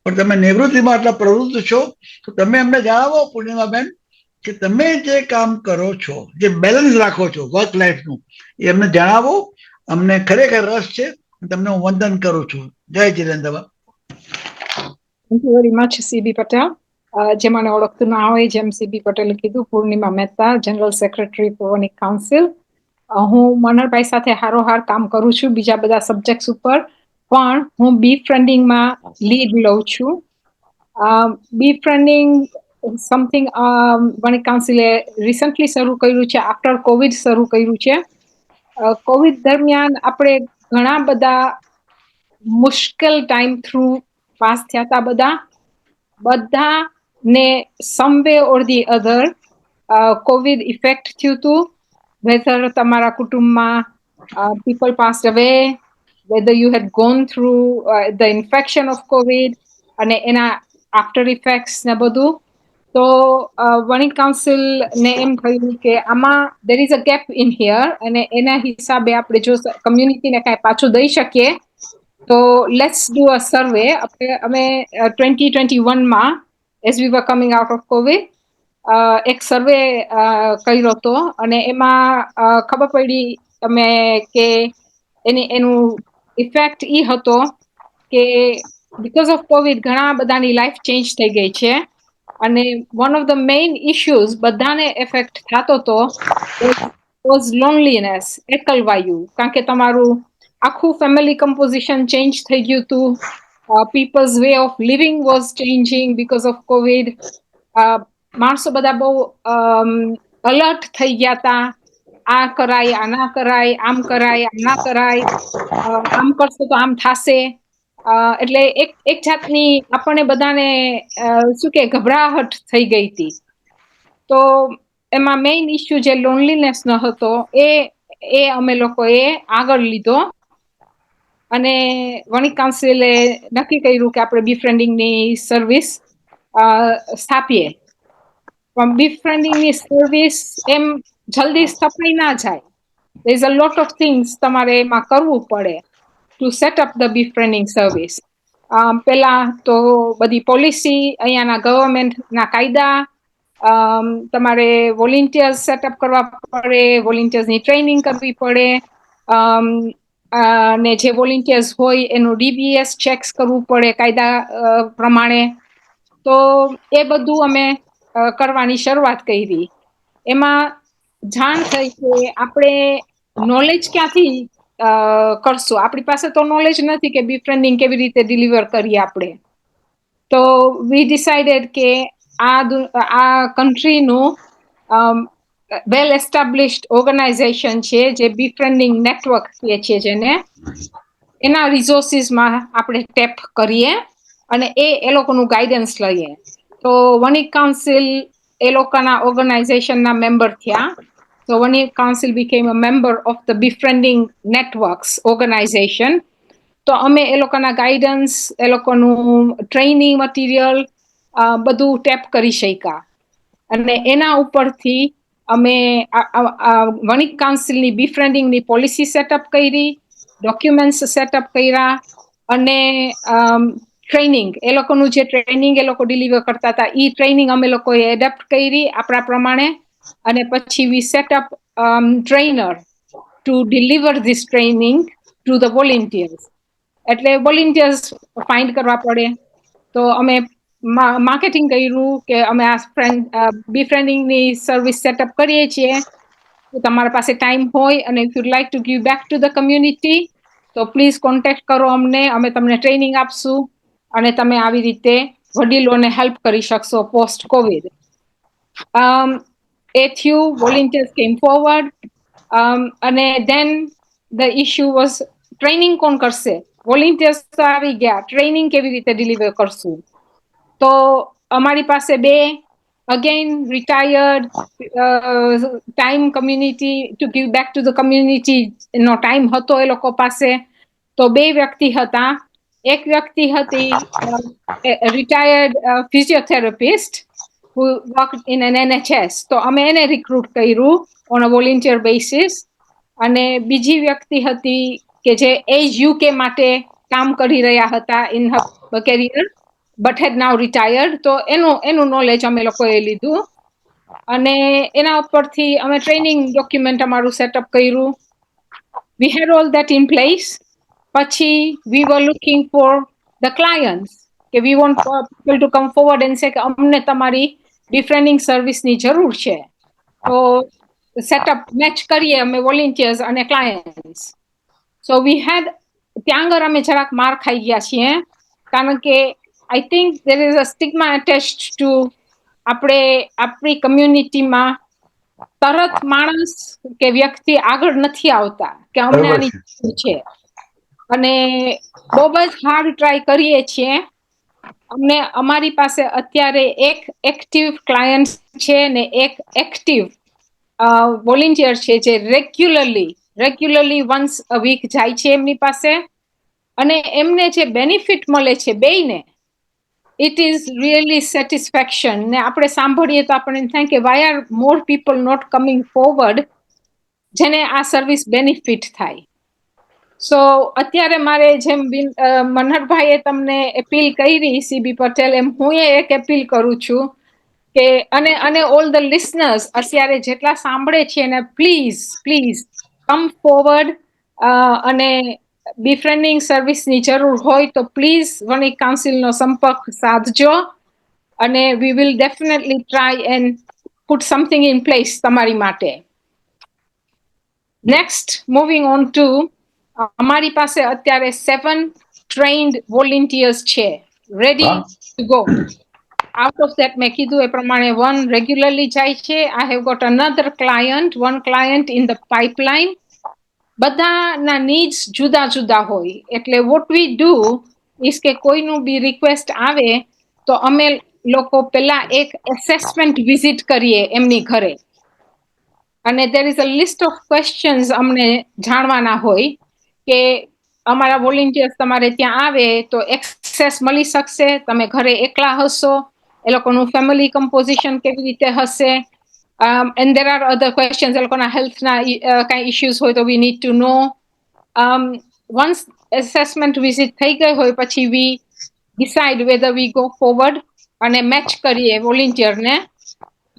પણ તમે નિવૃત્તિમાં આટલા પ્રવૃત્ત છો. તો તમે અમને જણાવો પૂર્ણિમાબેન કે તમે જે કામ કરો છો, જે બેલેન્સ રાખો છો વર્ક લાઈફનું, એ અમને જણાવો. અમને ખરેખર રસ છે. તમને હું વંદન કરું છું. જય Jinendra. Thank you very much CB Patel. જે મને ઓળખતું ના હોય, જેમ સીબી પટેલે કીધું, Purnima Mehta, general secretary Vanik council. હું મનહરભાઈ સાથે હારોહાર કામ કરું છું બીજા બધા સબ્જેક્ટ્સ ઉપર, પણ હું બીફ ફ્રેન્ડિંગમાં લીડ લઉં છું. બીફ ફ્રેન્ડિંગ સમથિંગ વણિક કાઉન્સિલે રિસન્ટલી શરૂ કર્યું છે, આફ્ટર કોવિડ શરૂ કર્યું છે. કોવિડ દરમિયાન આપણે ઘણા બધા મુશ્કેલ ટાઈમ થ્રુ પાસ થયા હતા. બધાને some way or the other covid effect થયું હતું. વેધર તમારા કુટુંબમાં people passed away, whether you had gone through the infection of COVID અને એના આફ્ટર ઇફેક્ટ્સ ને બધું. તો વણિક કાઉન્સિલ ને એમ કહ્યું કે આમાં there is a gap in here, અને એના હિસાબે આપણે જો કમ્યુનિટીને કાંઈ પાછું દઈ શકીએ તો લેટ્સ ડુ અ સર્વે. અમે 2021માં as we were coming out of COVID એક સર્વે કર્યો હતો, અને એમાં ખબર પડી અમે કે એનું ઇફેક્ટ ઈ હતો કે બીકોઝ ઓફ કોવિડ ઘણા બધાની લાઈફ ચેન્જ થઈ ગઈ છે અને one of the main issues બધાને એફેક્ટ થતો હતો વોઝ લોનલીનેસ, એકલવાયુ, કારણ કે તમારું આખું ફેમિલી કમ્પોઝિશન ચેન્જ થઈ ગયું હતું. People's way of living was changing because of covid. માણસો બધા બહુ અલર્ટ થઈ ગયા હતા. આ કરાય, આ ના કરાય, આમ કરાય, આમ ના કરાય, આમ કરશો તો આમ થશે. એટલે એક જાતની આપણને બધાને શું કે ગભરાહટ થઈ ગઈ હતી. તો એમાં મેઇન ઇશ્યુ જે લોનલીનેસ ન હતો એ અમે લોકોએ આગળ લીધો અને વણિક કાઉન્સિલે નક્કી કર્યું કે આપણે બીફ્રેન્ડિંગની સર્વિસ સ્થાપીએ. પણ બીફ્રેન્ડિંગની સર્વિસ એમ જલ્દી સ્થપાઈ ના જાય. there is a lot of things તમારે એમાં કરવું પડે to set up the befriending service. પેલા તો બધી પોલિસી, અહીંયાના ગવર્મેન્ટના કાયદા, તમારે વોલેન્ટિયર્સ સેટઅપ કરવા પડે, વોલેન્ટિયર્સની ટ્રેનિંગ કરવી પડે, અને જે વોલેન્ટિયર્સ હોય એનું DBS ચેક્સ કરવું પડે કાયદા પ્રમાણે. તો એ બધું અમે કરવાની શરૂઆત કરી. એમાં જાણ થઈ કે આપણે નોલેજ ક્યાંથી કરશું, આપણી પાસે તો નોલેજ નથી કે બીફ્રેન્ડિંગ કેવી રીતે ડિલિવર કરીએ આપણે. તો વી ડિસાઇડેડ કે આ કન્ટ્રીનું વેલ એસ્ટાબ્લિશ્ડ ઓર્ગેનાઇઝેશન છે જે બીફ્રેન્ડિંગ નેટવર્ક કહે છે જેને, એના રિસોર્સિસમાં આપણે ટેપ કરીએ અને એ લોકોનું ગાઈડન્સ લઈએ. તો વણિક કાઉન્સિલ એ લોકોના ઓર્ગેનાઇઝેશનના મેમ્બર થયા. So Vanic Council became a member of the Befriending Networks organization. તો અમે એ લોકોના ગાઈડન્સ, એ લોકોનું ટ્રેનિંગ મટીરિયલ બધું ટેપ કરી શક્યા. અને એના ઉપરથી અમે વણિક કાઉન્સિલની બીફ્રેન્ડિંગની પોલિસી સેટઅપ કરી, ડોક્યુમેન્ટ્સ સેટઅપ કર્યા અને ટ્રેનિંગ, એ લોકોનું જે ટ્રેનિંગ એ લોકો ડિલિવર કરતા હતા એ ટ્રેનિંગ અમે લોકોએ એડેપ્ટ કરી આપણા પ્રમાણે. અને પછી we set up trainer to deliver this training to the volunteers. એટલે વોલેન્ટિયર્સ ફાઇન્ડ કરવા પડે. તો અમે માર્કેટિંગ કર્યું કે અમે આ બીફ્રેન્ડિંગની સર્વિસ સેટઅપ કરીએ છીએ. તો તમારા પાસે ટાઈમ હોય અને if you like to give back to the community તો પ્લીઝ કોન્ટેક્ટ કરો અમને, અમે તમને ટ્રેનિંગ આપશું અને તમે આવી રીતે વડીલોને હેલ્પ કરી શકશો પોસ્ટ કોવિડ. એ થયું, વોલેન્ટિયર્સ કેમ ફોરવર્ડ અને then the issue was training કોણ કરશે? વોલેન્ટિયર્સ તો આવી ગયા, ટ્રેનિંગ કેવી રીતે ડિલિવર કરશું? તો અમારી પાસે again retired time community to give back to the community નો ટાઈમ હતો એ લોકો પાસે. તો 2 વ્યક્તિ હતા. એક વ્યક્તિ હતી retired physiotherapist who worked in an NHS. તો અમે એને રિક્રુટ કર્યું ઓન અ વોલેન્ટિયર બેસિસ. અને બીજી વ્યક્તિ હતી કે જે એજ UK માટે કામ કરી રહ્યા હતા in her career but had now retired. તો એનું નોલેજ અમે લોકોએ લીધું અને એના ઉપરથી અમે ટ્રેનિંગ ડોક્યુમેન્ટ અમારું સેટઅપ કર્યું. We had all that in place. પછી we were looking for the clients કે we want people to come forward and say કે અમને તમારી બીફ્રેન્ડિંગ સર્વિસની જરૂર છે. તો સેટઅપ મેચ કરીએ અમે વોલેન્ટિયર્સ અને ક્લાયન્ટ્સ. સો વી હેડ ત્યાં આગળ અમે જરાક માર ખાઈ ગયા છીએ કારણ કે I think there is a stigma attached to આપણી કમ્યુનિટીમાં તરત માણસ કે વ્યક્તિ આગળ નથી આવતા કે અમને આની જરૂર છે. અને બહુ જ હાર્ડ ટ્રાય કરીએ છીએ. અમને અમારી પાસે અત્યારે એક એક્ટિવ ક્લાયન્ટ છે ને એક એક્ટિવ વોલેન્ટિયર છે જે રેગ્યુલરલી વન્સ અ વીક જાય છે એમની પાસે. અને એમને જે બેનિફિટ મળે છે બેયને, ઇટ ઇઝ રિયલી સેટિસ્ફેક્શન. ને આપણે સાંભળીએ તો આપણને થાય કે why are more people not coming forward જેને આ સર્વિસ બેનિફિટ થાય. સો અત્યારે મારે જેમ મનહરભાઈએ તમને અપીલ કરી CB પટેલ, એમ હું એક અપીલ કરું છું કે અને ઓલ ધ લિસનર્સ અત્યારે જેટલા સાંભળે છે ને પ્લીઝ કમ ફોરવર્ડ અને બિફ્રેન્ડિંગ સર્વિસની જરૂર હોય તો પ્લીઝ વણિક કાઉન્સિલનો સંપર્ક સાધજો અને we will definitely try and put something in place તમારી માટે. નેક્સ્ટ મૂવિંગ ઓન ટુ, અમારી પાસે અત્યારે 7 ટ્રેન્ડ વોલેન્ટિયર્સ છે, ready to go. Out of that મેં કીધું એ પ્રમાણે 1 રેગ્યુલરલી જાય છે. I have got another client, 1 client in the pipeline. બધાના નીડ્સ જુદા જુદા હોય, એટલે વોટ વી ડુ ઇઝ કે કોઈનું બી રિક્વેસ્ટ આવે તો અમે લોકો પેલા એક એસેસમેન્ટ વિઝિટ કરીએ એમની ઘરે, અને દેર is a list of questions અમને જાણવાના હોય કે અમારા વોલેન્ટિયર્સ તમારે ત્યાં આવે તો એક્સેસ મળી શકશે, તમે ઘરે એકલા હશો, એ લોકોનું ફેમિલી કમ્પોઝિશન કેવી રીતે હશે, and there are other questions, એ લોકોના હેલ્થના કાંઈ ઇશ્યુઝ હોય તો we need to know. Once assessment visit થઈ ગઈ હોય પછી we decide whether we go forward અને મેચ કરીએ વોલેન્ટિયરને.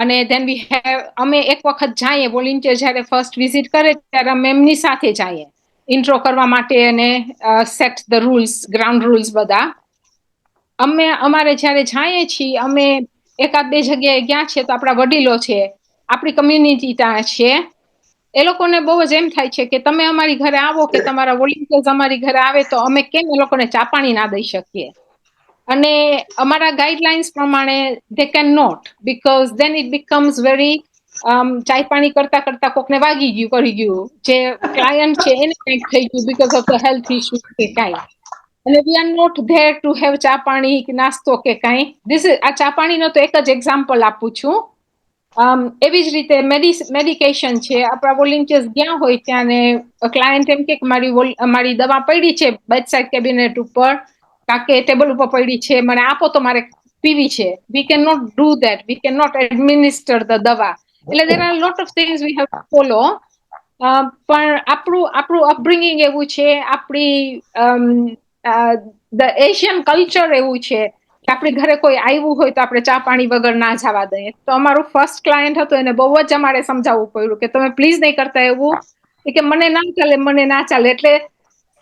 અને ધેન વી હેવ, અમે એક વખત જઈએ, વોલેન્ટિયર જ્યારે ફર્સ્ટ વિઝિટ કરે ત્યારે અમે એમની સાથે જઈએ ઇન્ટ્રો કરવા માટે અને set the rules, ground rules બધા. અમે અમારે જ્યારે જઈએ છીએ, અમે 1-2 જગ્યાએ ગયા છે તો આપણા વડીલો છે, આપણી કમ્યુનિટી ત્યાં છે, એ લોકોને બહુ જ એમ થાય છે કે તમે અમારી ઘરે આવો, કે તમારા વોલેન્ટિયર્સ અમારી ઘરે આવે તો અમે કેમ એ લોકોને ચા પાણી ના દઈ શકીએ. અને અમારા ગાઈડલાઇન્સ પ્રમાણે they cannot, because then it becomes very ચાય પાણી કરતા કરતા કોકને વાગી ગયું, કરી ગયું, જે ક્લાયન્ટ છે એને કંઈક થઈ ગયું because of the health issue કે કાંઈ, અને we are not there to have cha pani કે નાસ્તો કે કાંઈ. આ ચા પાણીનો તો એક જ એક્ઝામ્પલ આપું છું. એવી જ રીતે મેડિકેશન છે, આપણા વોલેન્ટિયર્સ ગયા હોય ત્યાં ને ક્લાયન્ટ એમ કે મારી દવા પડી છે બેડસાઇડ કેબિનેટ ઉપર, કાં કે ટેબલ ઉપર પડી છે, મને આપો તો મારે પીવી છે. We can not do that, we can not administer the dawa. એટલે there are lot of things we have to follow. પણ આપણું અપબ્રિંગિંગ એવું છે, આપણી ધ એશિયન કલ્ચર એવું છે કે આપણી ઘરે કોઈ આવ્યું હોય તો આપણે ચા પાણી વગર ના જવા દઈએ. તો અમારું ફર્સ્ટ ક્લાયન્ટ હતો, એને બહુ જ અમારે સમજાવવું પડ્યું કે તમે પ્લીઝ નહીં કરતા એવું, કે મને ના ચાલે, મને ના ચાલે. એટલે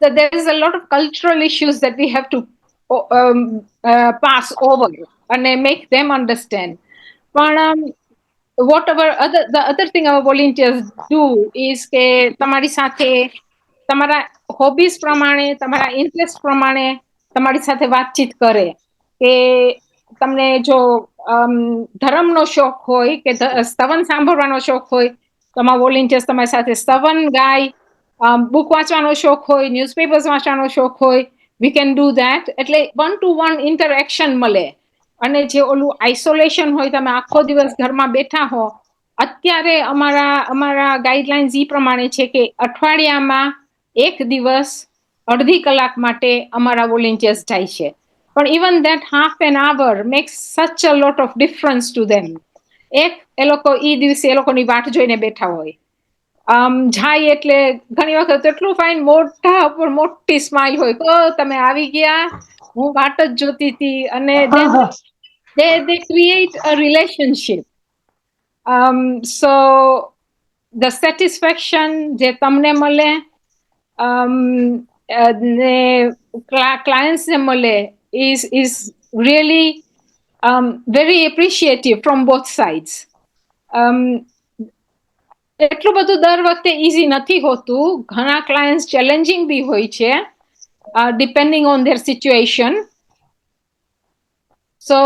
there is a lot of cultural issues that we have to pass over and make them understand. પણ whatever the other thing our volunteers do is કે તમારી સાથે તમારા હોબીઝ પ્રમાણે, તમારા ઇન્ટરેસ્ટ પ્રમાણે તમારી સાથે વાતચીત કરે. કે તમને જો ધર્મનો શોખ હોય કે સ્તવન સાંભળવાનો શોખ હોય, તમારા વોલેન્ટિયર્સ તમારી સાથે સ્તવન ગાય, બુક વાંચવાનો શોખ હોય, ન્યૂઝપેપર્સ વાંચવાનો શોખ હોય, વી કેન ડુ ધેટ. એટલે 1-to-1 ઇન્ટરેક્શન મળે. અને જે ઓલું આઇસોલેશન હોય, તમે આખો દિવસ ઘરમાં બેઠા હો, અત્યારે અમારા ગાઈડલાઇન્સ એ પ્રમાણે છે કે અઠવાડિયામાં 1 દિવસ અડધી કલાક માટે અમારા વોલેન્ટિયર્સ જાય છે. પણ even that half an hour makes such a lot of difference to them. એ લોકો એ દિવસે એ લોકોની વાટ જોઈને બેઠા હોય. જાય એટલે ઘણી વખત એટલું ફાઇન, મોટા પર મોટી સ્માઇલ હોય, તો તમે આવી ગયા, હું વાટ જ જોતી હતી. અને they create a relationship. So the satisfaction જે તમને મળે ને clients ને મળે is really very appreciative from both sides. એટલું બધું દર વખતે ઈઝી નથી હોતું, ઘણા ક્લાયન્ટ્સ ચેલેન્જિંગ બી હોય છે, depending on their situation. So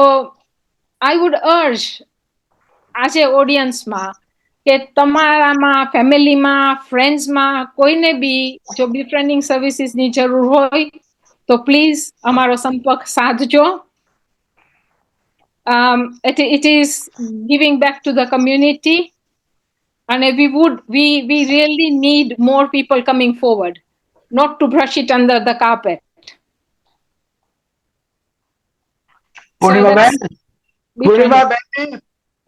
I would urge આજે ઓડિયન્સમાં કે તમારામાં, ફેમિલીમાં, ફ્રેન્ડ્સમાં કોઈને બી જો બિફ્રેન્ડિંગ સર્વિસીસની જરૂર હોય તો પ્લીઝ અમારો સંપર્ક સાધજો. It is giving back to the community. And we really need more people coming forward, not to brush it under the carpet. Purnimaben,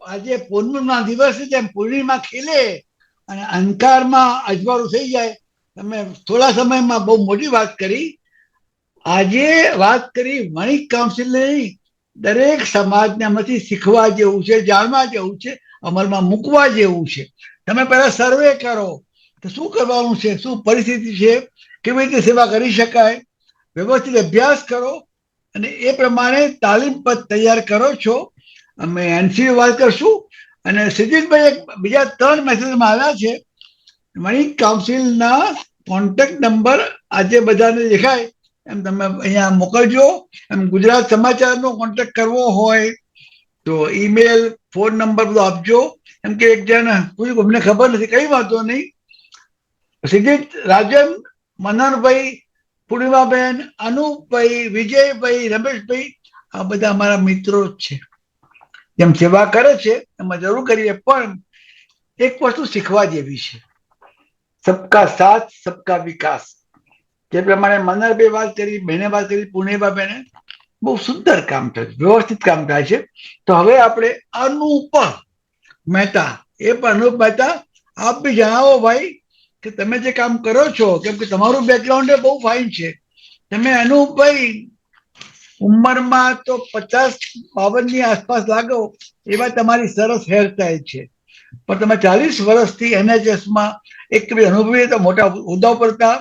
આજે પૂર્ણિમા દિવસ છે, પૂર્ણિમા ખીલે અને અંધકારમાં અજવાળું થઈ જાય. તમે થોડા સમયમાં બહુ મોટી વાત કરી. આજે વાત કરી વણિક કાઉન્સિલની. દરેક સમાજને આમાંથી શીખવા જેવું છે, જાણવા જેવું છે, અમલમાં મૂકવા જેવું છે. તમે પહેલા સર્વે કરો, તો શું કરવાનું છે, શું પરિસ્થિતિ છે, કેવી રીતે સેવા કરી શકાય, વ્યવસ્થિત અભ્યાસ કરો અને એ પ્રમાણે તાલીમ પદ તૈયાર કરો છો. અમે એનસીએ વાત કરશું અને સિદ્ધિતભાઈ બીજા 3 મેસેજમાં આવ્યા છે. વણિક કાઉન્સિલના કોન્ટેક્ટ નંબર આજે બધાને દેખાય એમ તમે અહીંયા મોકલજો. એમ ગુજરાત સમાચારનો કોન્ટેક્ટ કરવો હોય તો ઈમેલ, ફોન નંબર બધું આપજો. એમ કે એક જણ કોઈ અમને ખબર નથી, કઈ વાંધો નહીં. સિદ્ધિત, રાજન, મનનભાઈ, પૂર્ણિમાબેન, અનુપભાઈ, વિજયભાઈ, રમેશભાઈ, આ બધા અમારા મિત્રો જ છે. જેમ સેવા કરે છે એમાં જરૂર કરીએ, પણ એક વસ્તુ શીખવા જેવી છે, સબકા સાથ સબકા વિકાસ. જે પ્રમાણે મનનભાઈ વાત કરી, બહેને વાત કરી, પૂર્ણિમાબેને, બહુ સુંદર કામ થયું, વ્યવસ્થિત કામ થાય છે. તો હવે આપણે અનુપ મહેતા, એ પણ અનુપ મહેતા, આપ બી જણાવો ભાઈ કે તમે જે કામ કરો છો, કેમ કે તમારું બેકગ્રાઉન્ડ એ બહુ ફાઇન છે. તમે અનુપભાઈ ઉંમરમાં તો 50-52 આસપાસ લાગો એવા તમારી સરસ હેરસ્ટાઈલ છે, પણ તમે 40 વર્ષથી NHS-માં એક અનુભવી તો મોટા હોદ્દા પર હતા,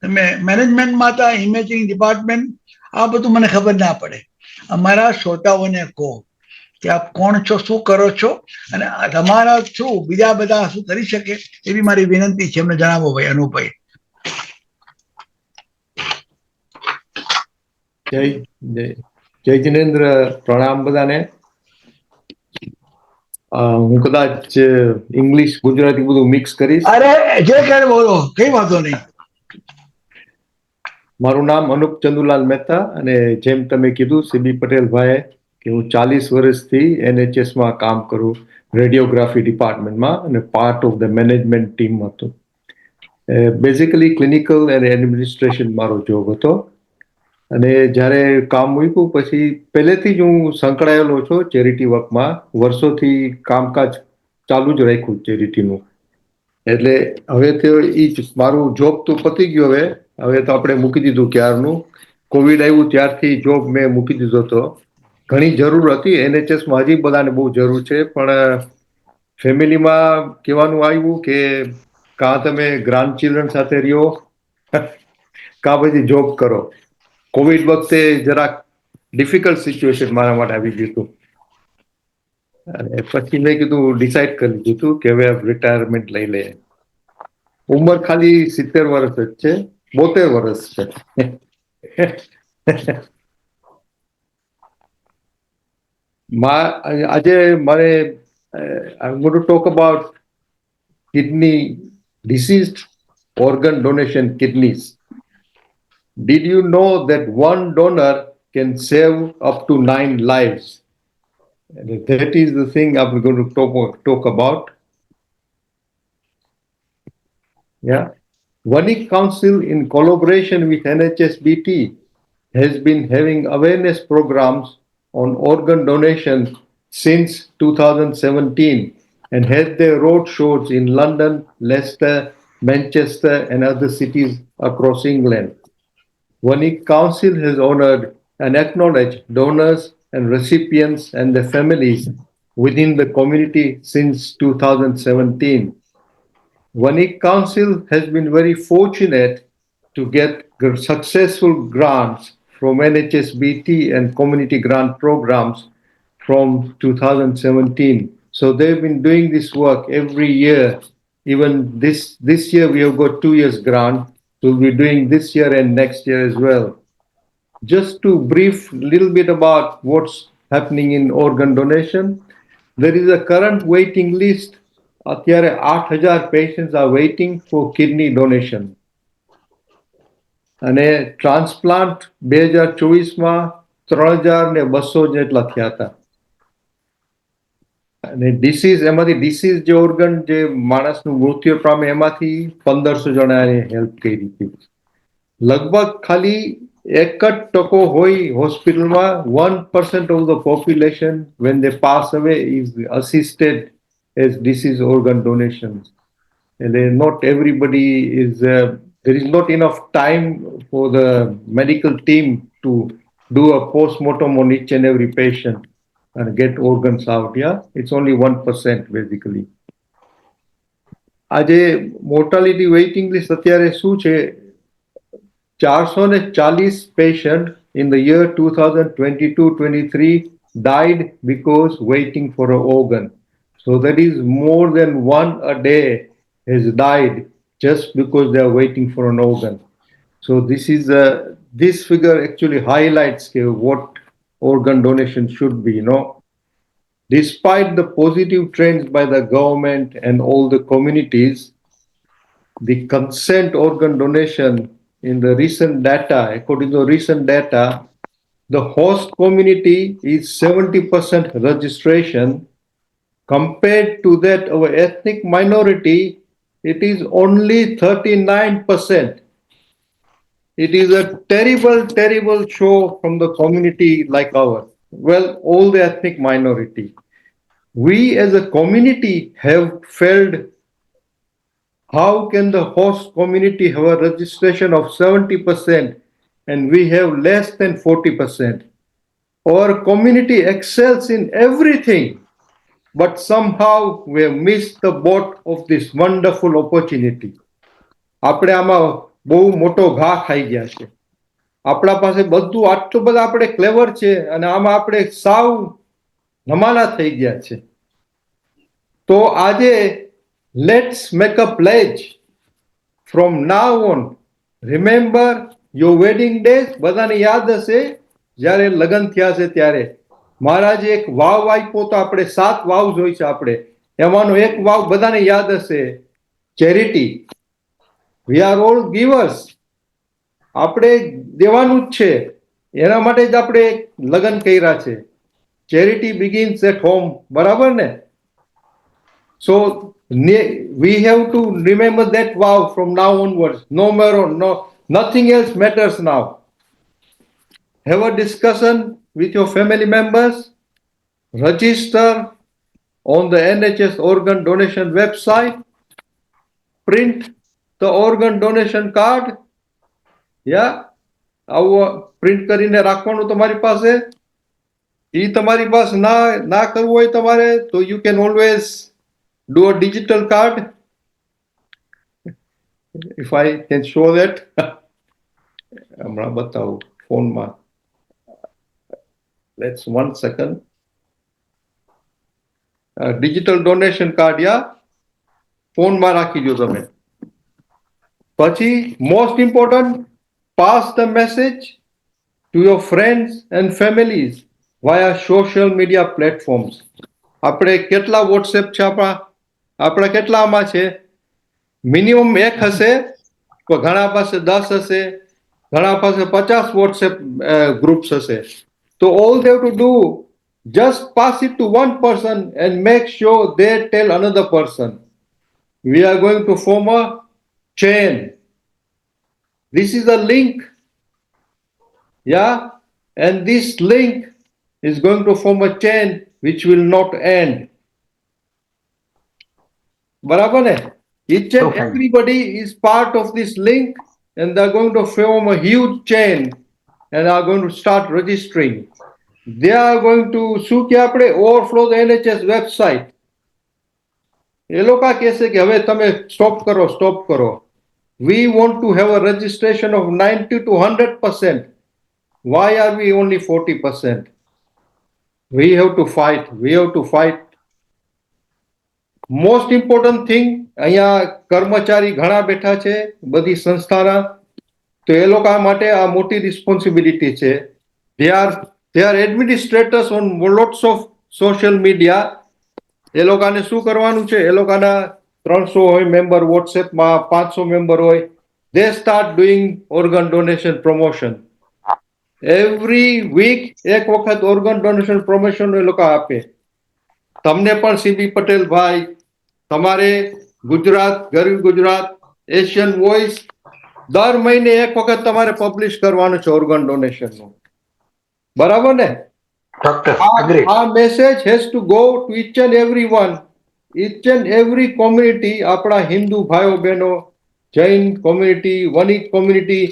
તમે મેનેજમેન્ટમાં હતા, ઇમેજિંગ ડિપાર્ટમેન્ટ. આ બધું મને ખબર ના પડે. અમારા શ્રોતાઓને કહો કે આપ કોણ છો, શું કરો છો, અને તમારા થ્રુ બીજા બધા શું કરી શકે, એવી મારી વિનંતી છે. એમને જણાવો ભાઈ અનુભાઈ. જય જિનેન્દ્ર, પ્રણામ બધાને. હું કદાચ ઇંગ્લિશ ગુજરાતી બધું મિક્સ કરીશ. અરે જે કરે બોલો, કઈ વાંધો નહીં. મારું નામ અનુપ ચંદુલાલ મહેતા, અને જેમ તમે કીધું સીબી પટેલભાઈએ કે હું 40 વર્ષથી NHS-માં કામ કરું, રેડિયોગ્રાફી ડિપાર્ટમેન્ટમાં, અને part of the management team હતો. બેઝિકલી ક્લિનિકલ એન્ડ એડમિનિસ્ટ્રેશન મારો જોબ હતો. અને જ્યારે કામ મૂક્યું પછી પહેલેથી જ હું સંકળાયેલો છું ચેરિટી વર્કમાં. વર્ષોથી કામકાજ ચાલુ જ રાખ્યું ચેરિટીનું. એટલે હવે તો એ જ મારું જોબ તો પતી ગયો. હવે તો આપણે મૂકી દીધું ક્યારનું. કોવિડ આવ્યું ત્યારથી જોબ મેં મૂકી દીધો હતો. ઘણી જરૂર હતી NHS-માં, હજી બધાને બહુ જરૂર છે, પણ ફેમિલીમાં કહેવાનું આવ્યું કે કાં તમે ગ્રાન્ડ ચિલ્ડ્રન સાથે રહ્યો કાં પછી જોબ કરો. કોવિડ વખતે જરાક ડિફિકલ્ટ સિચ્યુએશન મારા માટે આવી ગયું હતું. અને પછી મેં કીધું, ડિસાઇડ કરી લીધું હતું કે હવે રિટાયરમેન્ટ લઈ લે. ઉંમર ખાલી 70 વર્ષ જ છે, 72 વર્ષ છે. આજે મારે I'm going to talk about kidney diseased organ donation kidneys. Did you know that one donor can save up to 9 lives? And that is the thing I'm going to talk about. Yeah. Vanik Council, in collaboration with NHSBT, has been having awareness programs on organ donation since 2017 and had their road shows in London, Leicester, Manchester, and other cities across England. Vanik Council has honored and acknowledged donors and recipients and their families within the community since 2017. Vanik Council has been very fortunate to get successful grants from NHSBT and community grant programs from 2017. So they've been doing this work every year. Even this year we have got 2 years grant. So we'll be doing this year and next year as well. Just to brief a little bit about what's happening in organ donation, there is a current waiting list. અત્યારે 8,000 patients are waiting for kidney donation. અને ટ્રાન્સપ્લાન્ટ 2024માં 3,200 જેટલા થયા હતા. અને એમાંથી ડિસીઝ જે ઓર્ગન જે માણસનું મૃત્યુ પામે એમાંથી 1,500 જણાને હેલ્પ કરી હતી. લગભગ ખાલી 1% હોય હોસ્પિટલમાં. 1% of the population when they pass away is assisted as disease organ donations. And not everybody is there is not enough time for the medical team to do a post-mortem on each and every patient and get organs out. Yeah, it's only 1% basically. આજે મોર્ટાલિટી વેઇટિંગ લિસ્ટ અત્યારે શું છે? 440 patient in the year 2022-23 died because waiting for an organ. So that is more than one a day has died just because they are waiting for an organ. So this figure actually highlights what organ donation should be, Despite the positive trends by the government and all the communities, the consent organ donation in the recent data, according to recent data, the host community is 70% registration. Compared to that, our ethnic minority, it is only 39%. It is a terrible, terrible show from the community like ours. Well, all the ethnic minority. We as a community have failed. How can the host community have a registration of 70% and we have less than 40%? Our community excels in everything, but somehow we have missed the boat of this wonderful opportunity. આપણે આમાં બહુ મોટો ઘા ખાઈ ગયા છે. આપણા પાસે બધું આટલું બધા આપણે ક્લેવર છે અને આમાં આપણે સાવ નમાલા થઈ ગયા છે. તો આજે let's make a pledge from now on. Remember your wedding days. બધાને યાદ હશે જ્યારે લગ્ન થયા છે ત્યારે મહારાજે એક વાવ આપ્યો તો આપણે 7 વાવ જોઈ છે આપણે એમાંનો એક વાવ બધાને યાદ હશે charity. We are all givers. આપણે દેવાનું જ છે એના માટે જ આપણે લગ્ન કર્યા છે. Charity begins at home. બરાબર ને? So we have to remember that vow from now onwards. Nothing else matters now. Have a discussion with your family members. Register on the NHS organ donation website. Print the organ donation card. Yeah. આવું પ્રિન્ટ કરીને રાખવાનું તમારી પાસે. એ તમારી પાસે ના કરવું હોય તમારે તો you can always do a digital card. If I can show that. હમણાં બતાવું ફોનમાં. Let's 1 second. Digital donation card, yeah. ફોનમાં રાખી દો તમે. પછી most important, pass the message to your friends and families via social media platforms. આપણે કેટલા WhatsApp છે આપણા કેટલામાં છે? મિનિમમ 1 હશે, ઘણા પાસે 10 હશે, ઘણા પાસે 50 WhatsApp groups હશે. So all they have to do, just pass it to one person and make sure they tell another person. We are going to form a chain. This is a link. Yeah. And this link is going to form a chain which will not end. Barabar ne? Each and everybody is part of this link and they are going to form a huge chain and are going to start registering. They are going to overflow the NHS website. એ લોકો કહેશે કે હવે તમે સ્ટોપ કરો. We want to have a registration of 90 to 100%. Why are we only 40%? We have to fight. Most important thing, અહીંયા કર્મચારી ઘણા બેઠા છે બધી સંસ્થાના, તો એ લોકો માટે આ મોટી રિસ્પોન્સિબિલિટી છે. They are administrators on lots of social media. એ લોકોને શું કરવાનું છે? એ લોકોના 300 હોય મેમ્બર, વોટ્સએપમાં 500 મેમ્બર હોય. They start doing organ donation promotion. Every week એક વખત organ donation promotion એ લોકો આપે. તમને પણ સીબી પટેલ ભાઈ, તમારે ગુજરાત, ગરીબ ગુજરાત, એશિયન વોઇસ, દર મહિને એક વખત તમારે પબ્લિશ કરવાનું છે organ donation નું. બરાબર ને? Our message has to go to each and every community. આપણા હિન્દુ ભાઈઓ બહેનો, જૈન community, વણિક community,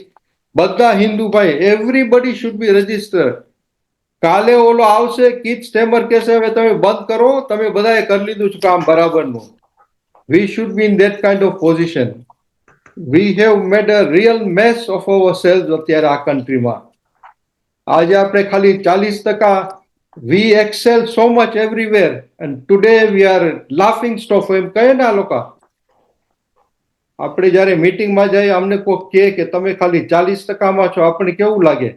બધા હિન્દુ ભાઈ, everybody should be registered. કાલે ઓલો આવશે કીથ સ્ટેમર કહેશે હવે તમે બંધ કરો, તમે બધાએ કરી લીધું છે કામ બરાબરનું. We should be in that kind of position. We have made a real mess of ourselves અત્યારે આ કન્ટ્રીમાં. આજે આપણે ખાલી 40%, we excel so much everywhere and today we are laughing stock એમ કહે ને આ લોકો. આપણે જ્યારે મીટિંગમાં જઈએ અમને કોઈ કહે કે તમે ખાલી 40%માં છો, આપણે કેવું લાગે?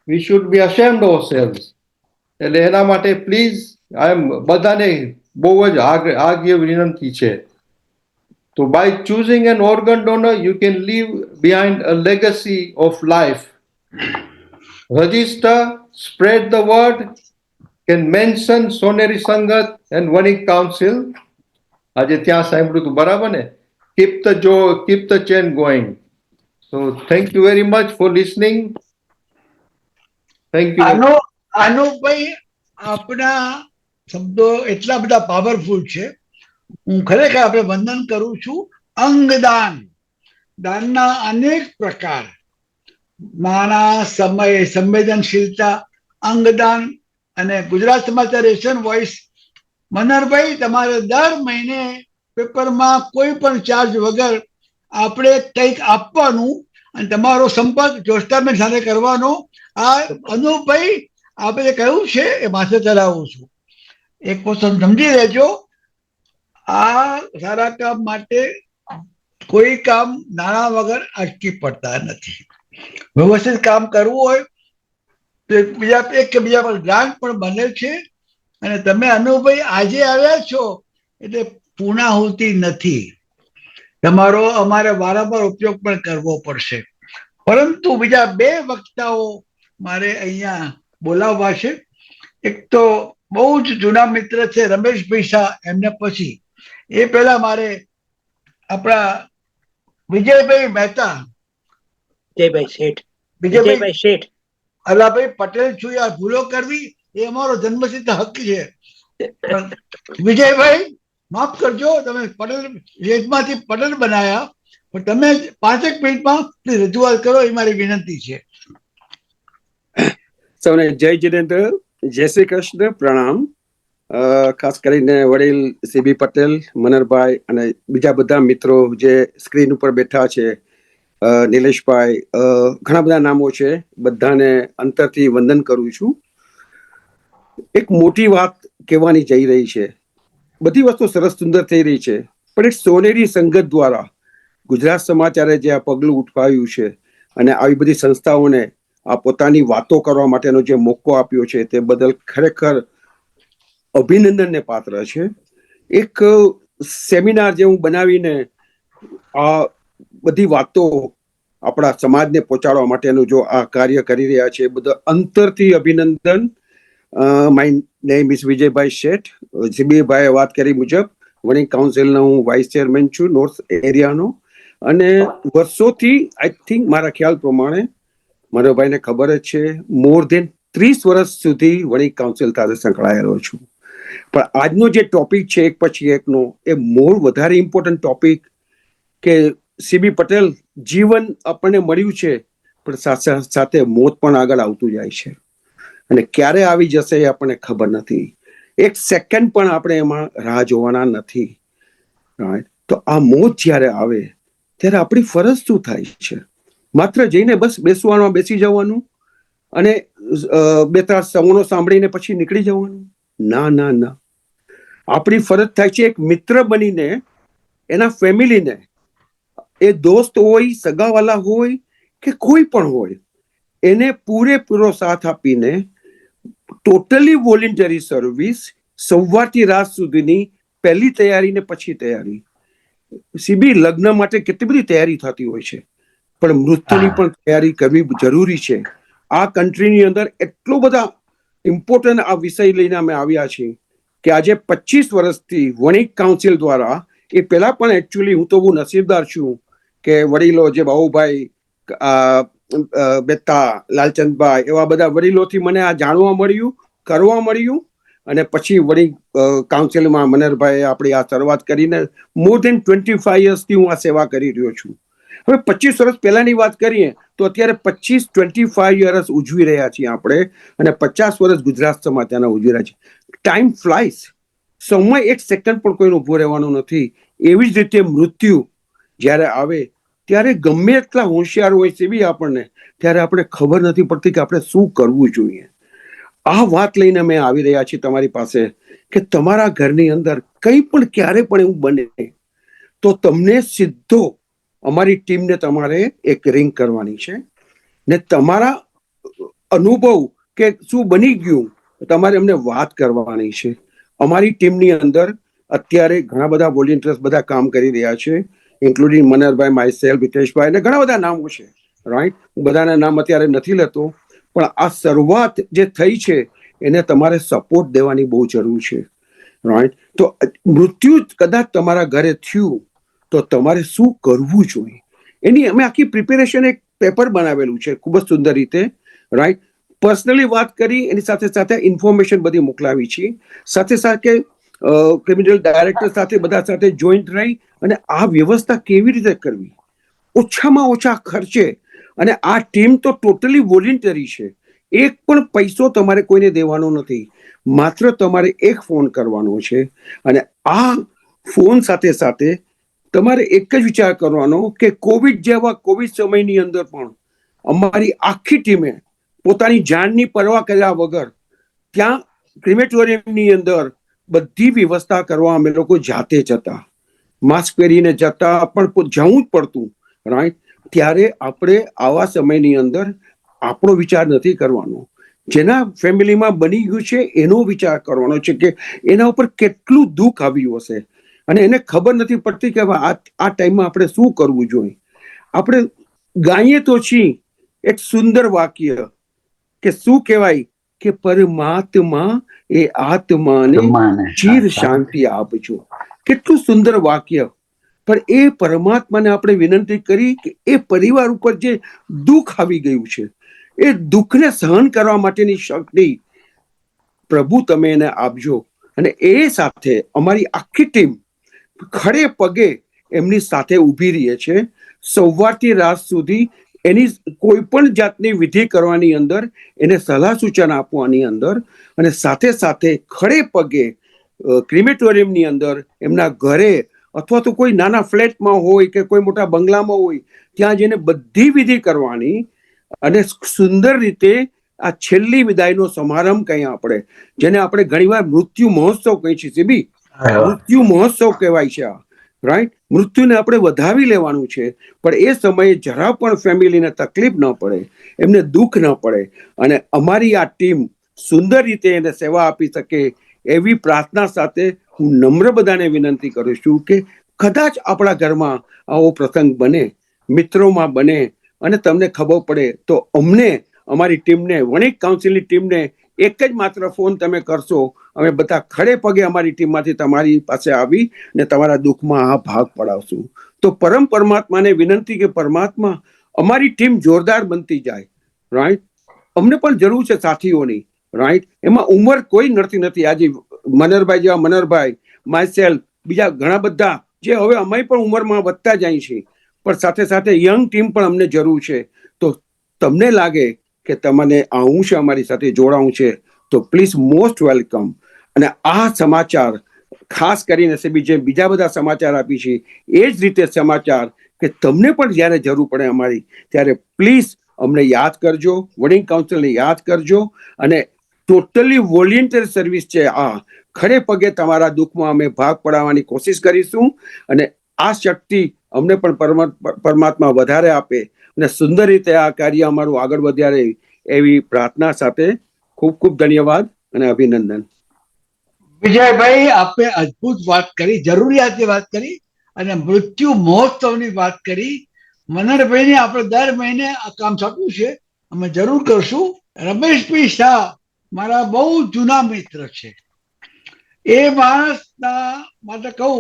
We should be ashamed of ourselves. એટલે એના માટે પ્લીઝ બધાને બહુ જ આગ્રહ વિનંતી છે. So by choosing an organ donor, you can leave behind a legacy of life. Register, spread the word, can mention Soneri Sangat and Vanik Council. આજે ત્યાં સાંભળ્યું તું, બરાબર ને? Keep the chain going. So thank you very much for listening. Thank you. આનુભાઈ, આપણા શબ્દો એટલા બધા પાવરફુલ છે. હું ખરેખર આપણે વંદન કરું છું. અંગદાન, દાનના અનેક પ્રકાર, નાણા, સમય, સંવેદનશીલતા, અંગદાન. અને ગુજરાત સમાચાર એશિયન વોઇસ, મનહરભાઈ, તમારે દર મહિને પેપરમાં કોઈ પણ ચાર્જ વગર આપણે કંઈક આપવાનું અને તમારો સંપર્ક જોસ્તાબેન સાથે કરવાનો. આ અનુભાઈ આપણે કહ્યું છે એ માથે ચલાવું છું. એક વસ્તુ સમજી લેજો, આ સારા કામ માટે કોઈ કામ નાણાં વગર અટકી પડતા નથી. વ્યવસ્થિત કામ કરવું હોય તો એક કે બીજા પર ગ્રાન્ટ પણ બને છે. અને તમે અનુભાઈ આજે આવ્યા છો એટલે પૂર્ણાહુતિ નથી, તમારો અમારે વારંવાર ઉપયોગ પણ કરવો પડશે. પરંતુ બીજા 2 વક્તાઓ મારે અહીંયા બોલાવવા છે. એક તો બહુ જ જૂના મિત્ર છે રમેશભાઈ શાહ, એમને પછી એ પહેલા મારે આપણા વિજયભાઈ મહેતા, વિજયભાઈ શેઠ, અલ્લાભાઈ પટેલ છું. યાર, ભૂલો કરવી એ અમારો જન્મસિદ્ધ હક છે. વિજયભાઈ માફ કરજો, તમે પટેલ વેદમાંથી પટેલ બનાયા, પણ તમે 5 મિનિટમાં રજૂઆત કરો એ મારી વિનંતી છે. સૌને જય જિનેન્દ્ર, જય શ્રી કૃષ્ણ, પ્રણામ. ખાસ કરીને વડીલ સીબી પટેલ, મનહરભાઈ અને બીજા બધા મિત્રો જે સ્ક્રીન ઉપર બેઠા છે, નિલેશભાઈ, ઘણા બધા નામો છે, બધાને અંતરથી વંદન કરું છું. એક મોટી વાત કહેવાની જઈ રહી છે. બધી વસ્તુ સરસ સુંદર થઈ રહી છે, પણ એક સોનેરી સંગત દ્વારા ગુજરાત સમાચારે જે આ પગલું ઉઠાવ્યું છે અને આવી બધી સંસ્થાઓને આ પોતાની વાતો કરવા માટેનો જે મોકો આપ્યો છે તે બદલ ખરેખર અભિનંદનને પાત્ર છે. એક સેમિનાર જેવું બનાવીને આ બધી વાતો આપણા સમાજને પહોંચાડવા માટેનું જો આ કાર્ય કરી રહ્યા છે, બધા અંતરથી અભિનંદન. માય નેમ ઇઝ વિજયભાઈ શેઠ. જીબીભાઈએ વાત કરી મુજબ વણિક કાઉન્સિલનો હું વાઇસ ચેરમેન છું નોર્થ એરિયાનો. અને વર્ષોથી આઈ થિંક મારા ખ્યાલ પ્રમાણે મારા ભાઈને ખબર જ છે, મોર દેન 30 વર્ષ સુધી વણિક કાઉન્સિલ સાથે સંકળાયેલો છું. પણ આજનો જે ટોપિક છે એક પછી એકનો, એ વધારે ઇમ્પોર્ટન્ટ ટોપિક કે સીબી પટેલ, જીવન આપણને મળ્યું છે પણ સાથે મોત પણ આગળ આવતું જાય છે અને ક્યારે આવી જશે એ આપણને ખબર નથી. 1 સેકન્ડ પણ આપણે એમાં રાહ જોવાના નથી. તો આ મોત જ્યારે આવે ત્યારે આપણી ફરજ શું થાય છે? માત્ર જઈને બસ બેસવાનું, બેસી જવાનું અને 2-3 સવનો સાંભળીને પછી નીકળી જવાનું? ના ના ના, આપણી ફરજ થાય છે એક મિત્ર બનીને એના ફેમિલીને, એ દોસ્ત હોય, સગાવાલા હોય કે કોઈ પણ હોય, એને પૂરેપૂરો સાથ આપીને ટોટલી વોલેન્ટરી સર્વિસ, સવારથી રાત સુધીની પહેલી તૈયારી ને પછી તૈયારી. સીબી લગ્ન માટે કેટલી બધી તૈયારી થતી હોય છે, પણ મૃત્યુની પણ તૈયારી કરવી જરૂરી છે. આ કન્ટ્રીની અંદર એટલો બધા ઇમ્પોર્ટન્ટ આ વિષય લઈને અમે આવ્યા છીએ કે આજે 25 વર્ષથી વણિક કાઉન્સિલ દ્વારા, એ પહેલા પણ એકચ્યુઅલી હું તો બહુ નસીબદાર છું કે વડીલો જે બાબુભાઈ બેતા, લાલચંદભાઈ, એવા બધા વડીલોથી મને આ જાણવા મળ્યું, કરવા મળ્યું. અને પછી વણિક કાઉન્સિલમાં મનહરભાઈએ આપણી આ શરૂઆત કરીને મોર દેન 25 યર્સથી હું આ સેવા કરી રહ્યો છું. હવે 25 વર્ષ પહેલાની વાત કરીએ તો અત્યારે 25 યર્સ ઉજવી રહ્યા છીએ આપણે, અને 50 વર્ષ ગુજરાત સમાચારના ઉજવી રહ્યા છીએ. Time flies. સમય એક સેકન્ડ પણ કોઈનો ઉભો રહેવાનો નથી. એવી જ રીતે મૃત્યુ જ્યારે આવે ત્યારે ગમે એટલા હોશિયાર હોય છે બી આપણને, ત્યારે આપણે ખબર નથી પડતી કે આપણે શું કરવું જોઈએ. આ વાત લઈને અમે આવી રહ્યા છીએ તમારી પાસે કે તમારા ઘરની અંદર કંઈ પણ ક્યારે પણ એવું બને તો તમને સીધો અમારી ટીમને તમારે એક રિંગ કરવાની છે ને તમારા અનુભવ કે શું બની ગયું તમારે અમને વાત કરવાની છે. અમારી ટીમની અંદર અત્યારે ઘણા બધા વોલેન્ટિયર્સ બધા કામ કરી રહ્યા છે, ઇન્ક્લુડિંગ મનરભાઈ, માયસેલ્ફ, હિતેશભાઈ અને ઘણા બધા નામો છે, રાઈટ. હું બધાના નામ અત્યારે નથી લેતો, પણ આ શરૂઆત જે થઈ છે એને તમારે સપોર્ટ દેવાની બહુ જરૂર છે, રાઈટ. તો મૃત્યુ કદાચ તમારા ઘરે થયું તો તમારે શું કરવું જોઈએ એની અમે આખી પ્રિપેરેશન એક પેપર બનાવેલું છે ખૂબ જ સુંદર રીતે, રાઈટ. પર્સનલી વાત કરી, એની સાથે સાથે ઇન્ફોર્મેશન બધી મોકલાવી છે, સાથે સાથે ક્રિમિનલ ડાયરેક્ટર સાથે બધા સાથે જોઈન્ટ રહી અને આ વ્યવસ્થા કેવી રીતે કરવી ઓછામાં ઓછા ખર્ચે. અને આ ટીમ તો ટોટલી વોલેન્ટરી છે, એક પણ પૈસો તમારે કોઈને દેવાનો નથી, માત્ર તમારે એક ફોન કરવાનો છે. અને આ ફોન સાથે સાથે તમારે એક જ વિચાર કરવાનો કે કોવિડ જેવા કોવિડ સમયની અંદર પણ અમારી આખી ટીમે પોતાની જાનની પરવા કર્યા વગર ત્યાં ક્રિમેટોરિયમની અંદર બધી વ્યવસ્થા કરવા અમે લોકો જાતે જતા, માસ્ક પહેરીને જતા, પણ જવું જ પડતું, રાઈટ. ત્યારે આપણે આવા સમયની અંદર આપણો વિચાર નથી કરવાનો, જેના ફેમિલીમાં બની ગયું છે એનો વિચાર કરવાનો છે કે એના ઉપર કેટલું દુઃખ આવ્યું હશે અને એને ખબર નથી પડતી કે આ ટાઈમમાં આપણે શું કરવું જોઈએ. આપણે ગાઈએ તો છીએ એક સુંદર વાક્ય કે શું કહેવાય કે પરમાત્મા એ આત્માને ચીર શાંતિ આપજો. કેટલું સુંદર વાક્ય. પણ એ પરમાત્માને આપણે વિનંતી કરી કે એ પરિવાર ઉપર જે દુઃખ આવી ગયું છે એ દુઃખને સહન કરવા માટેની શક્તિ પ્રભુ તમે એને આપજો. અને એ સાથે અમારી આખી ટીમ ખડે પગે એમની સાથે ઊભી રહી છે સવારથી રાત સુધી. એની કોઈ પણ જાતની વિધિ કરવાની અંદર, એને સલાહ સૂચન આપવાની અંદર, અને સાથે સાથે ખડે પગે ક્રિમેટોરિયમની અંદર એમના ઘરે અથવા તો કોઈ નાના ફ્લેટમાં હોય કે કોઈ મોટા બંગલામાં હોય ત્યાં જઈને બધી વિધિ કરવાની અને સુંદર રીતે આ છેલ્લી વિદાયનો સમારંભ કહીએ આપણે, જેને આપણે ઘણીવાર મૃત્યુ મહોત્સવ કહીએ છીએ. સીબી મૃત્યુ મહોત્સવ કહેવાય છે આ, રાઈટ. મૃત્યુને આપણે વધાવી લેવાનું છે, પણ એ સમયે જરા પણ ફેમિલીને તકલીફ ન પડે, એમને દુઃખ ન પડે અને અમારી આ ટીમ સુંદર રીતે એને સેવા આપી શકે એવી પ્રાર્થના સાથે હું નમ્ર બધાને વિનંતી કરું છું કે કદાચ આપણા ઘરમાં આવો પ્રસંગ બને, મિત્રોમાં બને અને તમને ખબર પડે તો અમને, અમારી ટીમને, વણિક કાઉન્સિલની ટીમને એક જ માત્ર ફોન તમે કરશો, અમે બધા ખડે પગે અમારી ટીમમાંથી તમારી પાસે આવી ને તમારા દુઃખમાં આ ભાગ પડાવશું. તો પરમ પરમાત્માને વિનંતી કે પરમાત્મા અમારી ટીમ જોરદાર બનતી જાય, રાઈટ. અમને પણ જરૂર છે સાથીઓની, રાઈટ. એમાં ઉંમર કોઈ નડતી નથી. આજે મનરભાઈ જેવા મનરભાઈ, માયસેલ્ફ, બીજા ઘણા બધા જે હવે અમે પણ ઉંમરમાં વધતા જાય છે, પણ સાથે સાથે યંગ ટીમ પણ અમને જરૂર છે. તો તમને લાગે કે તમને આવું છે, અમારી સાથે જોડાવું છે, તો પ્લીઝ મોસ્ટ વેલકમ. અને આ સમાચાર ખાસ કરીને જે બીજા બધા સમાચાર આપી છે એ જ રીતે સમાચાર કે તમને પણ જ્યારે જરૂર પડે અમારી, ત્યારે પ્લીઝ અમને યાદ કરજો, વોર્ડિંગ કાઉન્સિલને યાદ કરજો. અને ટોટલી વોલેન્ટિયર સર્વિસ છે આ. ખડે પગે તમારા દુઃખમાં અમે ભાગ પડાવવાની કોશિશ કરીશું અને આ શક્તિ અમને પણ પરમાત્મા વધારે આપે અને સુંદર રીતે આ કાર્ય અમારું આગળ વધારે એવી પ્રાર્થના સાથે ખૂબ ખૂબ ધન્યવાદ અને અભિનંદન. વિજયભાઈ, આપે અદ્ભુત વાત કરી, જરૂરિયાતની વાત કરી અને મૃત્યુ મહોત્સવની વાત કરી. મનરભાઈને આપણે દર મહિને આ કામ સોંપ્યું છે, અમે જરૂર કરશું. રમેશભાઈ શાહ મારા બહુ જૂના મિત્ર છે. એ માણસના માટે કહું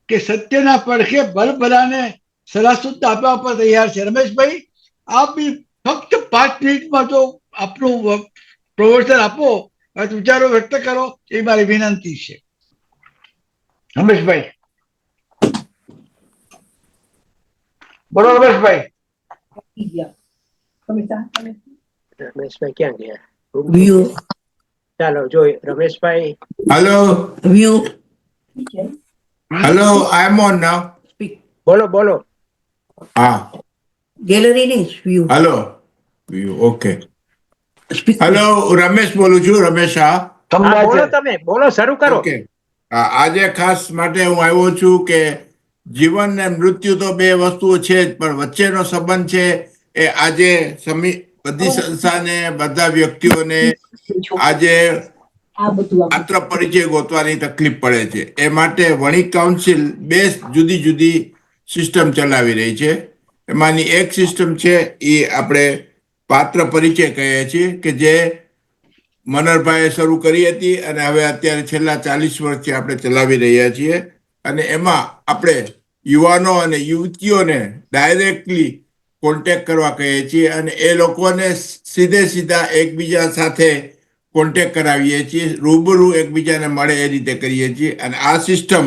કે સત્યના પડખે ભલભલાને સલાહ સૂચના આપવા પર તૈયાર છે. રમેશભાઈ, આપ બી ફક્ત 5 મિનિટમાં જો આપનું પ્રવચન આપો, વિચારો વ્યક્ત કરો, એ મારી વિનંતી છે. રમેશભાઈ, બોલો રમેશભાઈ. રમેશભાઈ ક્યાં ગયા? વ્યૂ ચાલો જોઈએ Rameshbhai. Hello view hello I am on now. બોલો બોલો. હા ગેલેરી નહીં view hello okay. Hello Ramesh બોલું છું, રમેશ શાહ. હા સંભળાય બોલો, છે. તમે બોલો, શરૂ કરો. ઓકે. આજે ખાસ માટે હું આવ્યો છું કે જીવન ને મૃત્યુ તો બે વસ્તુઓ છે જ, પણ વચ્ચેનો સંબંધ છે એ આજે બધી સંસ્થાને, બધા વ્યક્તિઓને આજે માત્ર પરિચય ગોતવાની તકલીફ પડે છે. એ માટે વણિક કાઉન્સિલ બે જુદી જુદી સિસ્ટમ ચલાવી રહી છે. એમાંની એક સિસ્ટમ છે એ આપણે પાત્ર પરિચય કહીએ છીએ, કે જે મનરભાઈએ શરૂ કરી હતી અને હવે અત્યારે છેલ્લા 40 વર્ષથી આપણે ચલાવી રહ્યા છીએ. અને એમાં આપણે યુવાનો અને યુવતીઓને ડાયરેક્ટલી કોન્ટેક્ટ કરવા કહીએ છીએ અને એ લોકોને સીધા એકબીજા સાથે કોન્ટેક્ટ કરાવીએ છીએ, રૂબરૂ એકબીજાને મળે એ રીતે કરીએ છીએ. અને આ સિસ્ટમ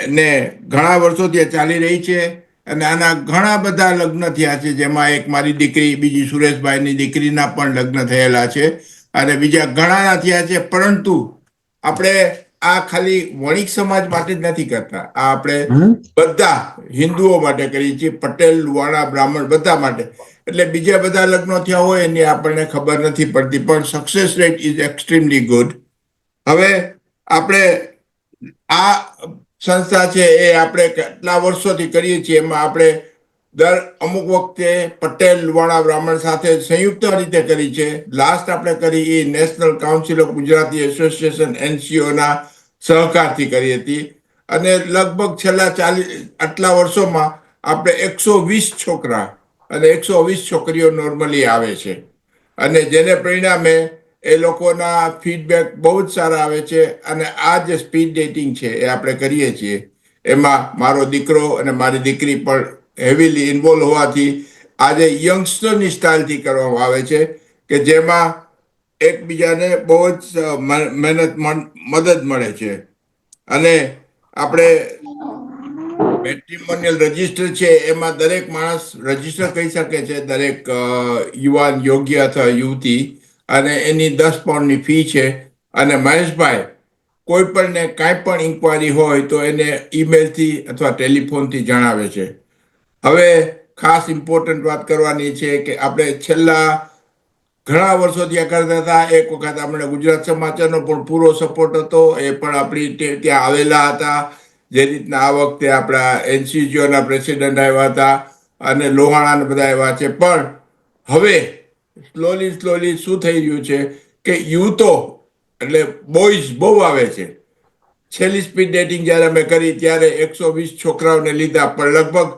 ને ઘણા વર્ષોથી ચાલી રહી છે અને આના ઘણા બધા લગ્ન થયા છે, જેમાં એક મારી દીકરી, બીજી સુરેશભાઈની દીકરીના પણ લગ્ન થયેલા છે અને બીજા ઘણાના થયા છે. પરંતુ આપણે આ ખાલી વણિક સમાજ માટે જ નથી કરતા, આ આપણે બધા હિન્દુઓ માટે કરીએ છીએ, પટેલ, લુહાણા, બ્રાહ્મણ બધા માટે. એટલે બીજા બધા લગ્નો થયા હોય એની આપણને ખબર નથી પડતી, પણ success rate is extremely good. હવે આપણે આ સંસ્થા છે એ આપણે કેટલા વર્ષોથી કરીએ છીએ. એમાં આપણે અમુક વખતે પટેલ, લુહાણા, બ્રાહ્મણ સાથે સંયુક્ત રીતે કરી છે. લાસ્ટ આપણે કરી એ national council of Gujarati association NCO-ના સહકારથી કરી હતી. અને લગભગ છેલ્લા આટલા વર્ષોમાં આપણે 120 છોકરા અને 120 છોકરીઓ નોર્મલી આવે છે અને જેને પરિણામે એ લોકોના ફીડબેક બહુ જ સારા આવે છે. અને આ જે સ્પીડ ડેટિંગ છે એ આપણે કરીએ છીએ, એમાં મારો દીકરો અને મારી દીકરી પણ હેવીલી ઇન્વોલ્વ હોવાથી આજે યંગસ્ટરની સ્ટાઇલથી કરવામાં આવે છે, કે જેમાં એકબીજાને બહુ જ મદદ મળે છે. અને આપણે મેટ્રિમોનિયલ રજિસ્ટર છે એમાં દરેક માણસ રજિસ્ટર કરી શકે છે, દરેક યુવાન યોગ્ય અથવા યુવતી, અને એની 10 પાઉન્ડની ફી છે. અને મહેશભાઈ કોઈ પણને કાંઈ પણ ઇન્કવાયરી હોય તો એને ઈમેલથી અથવા ટેલિફોનથી જણાવે છે. હવે ખાસ ઇમ્પોર્ટન્ટ વાત કરવાની છે કે આપણે છેલ્લા ઘણા વર્ષોથી આ કરતા હતા. એક વખત આપણે ગુજરાત સમાચારનો પણ પૂરો સપોર્ટ હતો, એ પણ આપણી ત્યાં આવેલા હતા. જે રીતના આ વખતે આપણા NCGO-ના પ્રેસિડેન્ટ આવ્યા હતા અને લોહાણા બધા આવ્યા છે. પણ હવે સ્લોલી શું થઈ રહ્યું છે કે યુથો એટલે બોયઝ બહુ આવે છે. છેલ્લી સ્પીડ ડેટિંગ જ્યારે અમે કરી ત્યારે 120 છોકરાઓને લીધા, પણ લગભગ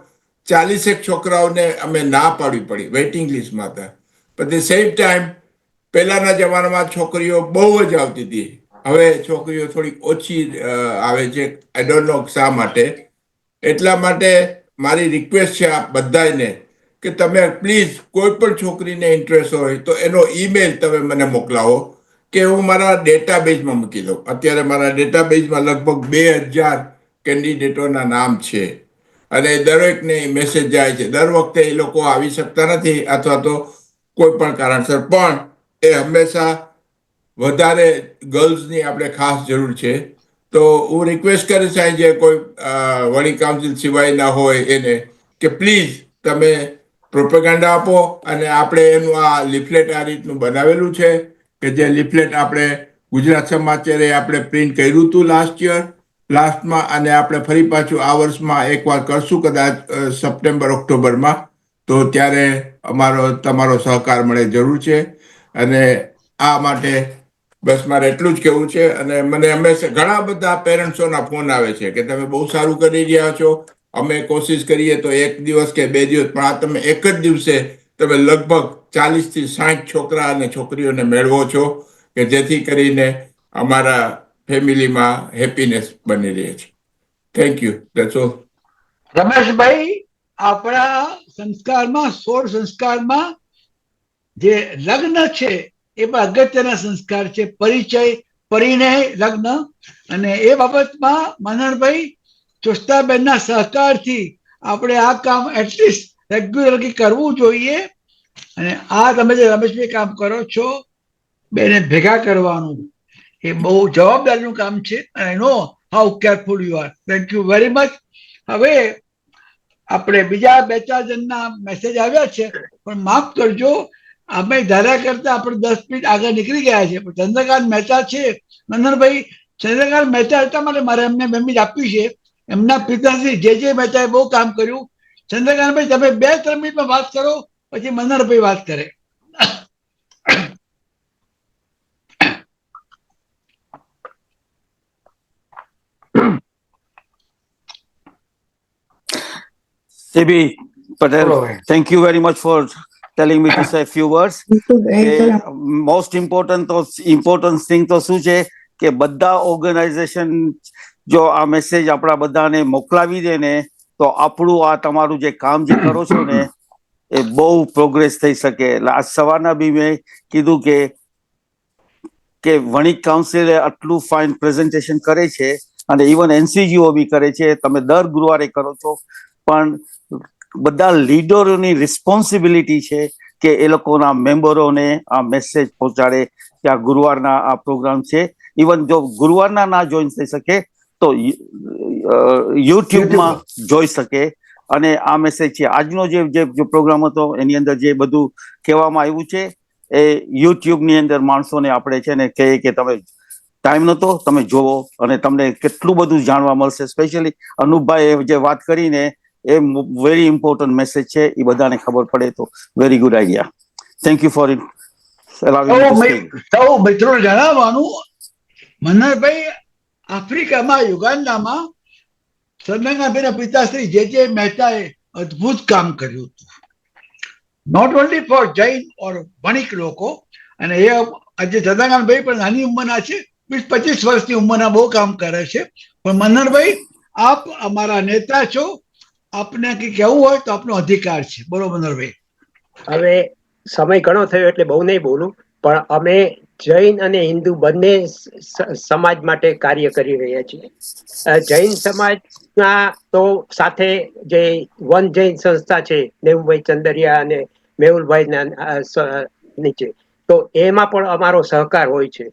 40 છોકરાઓને અમે ના પાડવી પડી, વેઇટિંગ લિસ્ટમાં હતા. બટ ધ સેમ ટાઈમ પહેલાના જમાનામાં છોકરીઓ બહુ જ આવતી હતી, હવે છોકરીઓ થોડીક ઓછી આવે છે. આઈ ડોન્ટ નો શા માટે. એટલા માટે મારી રિક્વેસ્ટ છે આપ બધાને કે તમે પ્લીઝ કોઈ પણ છોકરીને ઇન્ટરેસ્ટ હોય તો એનો ઈમેલ તમે મને મોકલાવો, કે હું મારા ડેટાબેઝમાં મૂકી દઉં. અત્યારે મારા ડેટાબેઝમાં લગભગ 2000 કેન્ડિડેટોના નામ છે અને દરેકને મેસેજ જાય છે. દર વખતે એ લોકો આવી શકતા નથી અથવા તો કોઈ પણ કારણસર, પણ એ હંમેશા વધારે ગર્લ્સની આપણે ખાસ જરૂર છે. તો હું રિક્વેસ્ટ કરીશ જે કોઈ વણિક કાઉન્સિલ સિવાયના હોય એને કે પ્લીઝ તમે પ્રોપેગેન્ડા આપો. અને આપણે એનું આ લીફલેટ આ રીતનું બનાવેલું છે, કે જે લીફલેટ આપણે ગુજરાત સમાચારે આપણે પ્રિન્ટ કર્યું હતું લાસ્ટમાં, અને આપણે ફરી પાછું આ વર્ષમાં એકવાર કરશું, કદાચ સપ્ટેમ્બર ઓક્ટોબરમાં. તો ત્યારે તમારો સહકાર મળે જરૂર છે. અને આ માટે બસ મારે એટલું જ કહેવું છે. અને મને હંમેશા ઘણા બધા પેરેન્ટ્સોના ફોન આવે છે કે તમે બહુ સારું કરી રહ્યા છો, અમે કોશિશ કરીએ તો 1 દિવસ કે 2 દિવસ, પણ આ તમે એક જ દિવસે તમે લગભગ 40 થી 60 છોકરા અને છોકરીઓને મેળવો છો, કે જેથી કરીને અમારા ફેમિલીમાં હેપીનેસ બની રહે છે. Thank you. That's all. Rameshbhai, આપણા સંસ્કારમાં 16 સંસ્કારમાં જે લગ્ન છે એ પણ અગત્યના સંસ્કાર છે. પરિચય, પરિણય, લગ્ન. અને એ બાબતમાં મનહરભાઈ ચોસ્તાબેનના સહકારથી આપણે આ કામ એટલીસ્ટ રેગ્યુલરલી કરવું જોઈએ. અને આ તમે જે રમેશભાઈ કામ કરો છો બેને ભેગા કરવાનું એ બહુ જવાબદારીનું કામ છે. I know how careful you are. Thank you very much. હવે આપણે બીજા 2-4 જણના મેસેજ આવ્યા છે, પણ માફ કરજો, અમે ધાર્યા કરતા આપણે 10 મિનિટ આગળ નીકળી ગયા છે. પણ ચંદ્રકાંત મહેતા છે, નંદનભાઈ, ચંદ્રકાંત મહેતા એટલા માટે મારે એમને 2 મિનિટ આપી છે. એમના પિતાશ્રી જે મહેતાએ બહુ કામ કર્યું. ચંદ્રકાંતભાઈ, તમે 2-3 મિનિટમાં વાત કરો, પછી મનહરભાઈ વાત કરે. CB Patel, thank you very much for telling me to say a few words. Most important thing તો શું છે કે બધા ઓર્ગેનાઇઝેશન જો આ મેસેજ આપણા બધાને મોકલાવી દે ને, તો આપણું આ તમારું જે કામ જે કરો છો ને એ બહુ પ્રોગ્રેસ થઈ શકે. એટલે આજ સવારના બી મેં કીધું કે વણિક કાઉન્સિલ આટલું ફાઇન પ્રેઝન્ટેશન કરે છે, અને ઇવન NCGO બી કરે છે, તમે દર ગુરુવારે કરો છો, પણ બધા લીડરોની રિસ્પોન્સિબિલિટી છે કે એ લોકોના મેમ્બરોને આ મેસેજ પહોંચાડે કે આ ગુરુવારના આ પ્રોગ્રામ છે. ઇવન જો ગુરુવારના ના જોઈન થઈ શકે તો યુટ્યુબમાં જોઈ શકે. અને આ મેસેજ છે આજનો જે પ્રોગ્રામ હતો એની અંદર જે બધું કહેવામાં આવ્યું છે એ યુટ્યુબની અંદર માણસોને આપણે છે ને કહીએ કે તમે ટાઈમ નહોતો, તમે જોવો અને તમને કેટલું બધું જાણવા મળશે. સ્પેશિયલી અનુપભાઈએ જે વાત કરીને એ વેરી ઇમ્પોર્ટન્ટ મેસેજ છે, એ બધાને ખબર પડે તો very good idea. Thank you for સૌ મિત્રોને જણાવવાનું, મનહરભાઈ આફ્રિકામાં, યુગાન્ડામાં ચંદ્રકાંતભાઈના પિતાશ્રી જે મહેતાએ અદ્ભુત કામ કર્યું હતું. નોટ ઓનલી ફોર જૈન ઓર વણિક લોકો. અને એ આજે ચંદ્રકાંતભાઈ પણ નાની ઉંમરના છે, 20-25 વર્ષની ઉંમરના બહુ કામ કરે છે. પણ મનહરભાઈ, આપ અમારા નેતા છો, આપને કંઈ કહેવું હોય તો આપનો અધિકાર છે. બોલો મનહરભાઈ. હવે સમય ઘણો થયો એટલે બહુ નહીં બોલું, પણ અમે જૈન અને હિન્દુ બંને સમાજ માટે કાર્ય કરી રહ્યા છીએ. જૈન સમાજના તો સાથે જે વન જૈન સંસ્થા છે, દેવુભાઈ ચંદરિયા અને મેહુલભાઈ નીચે, તો એમાં પણ અમારો સહકાર હોય છે.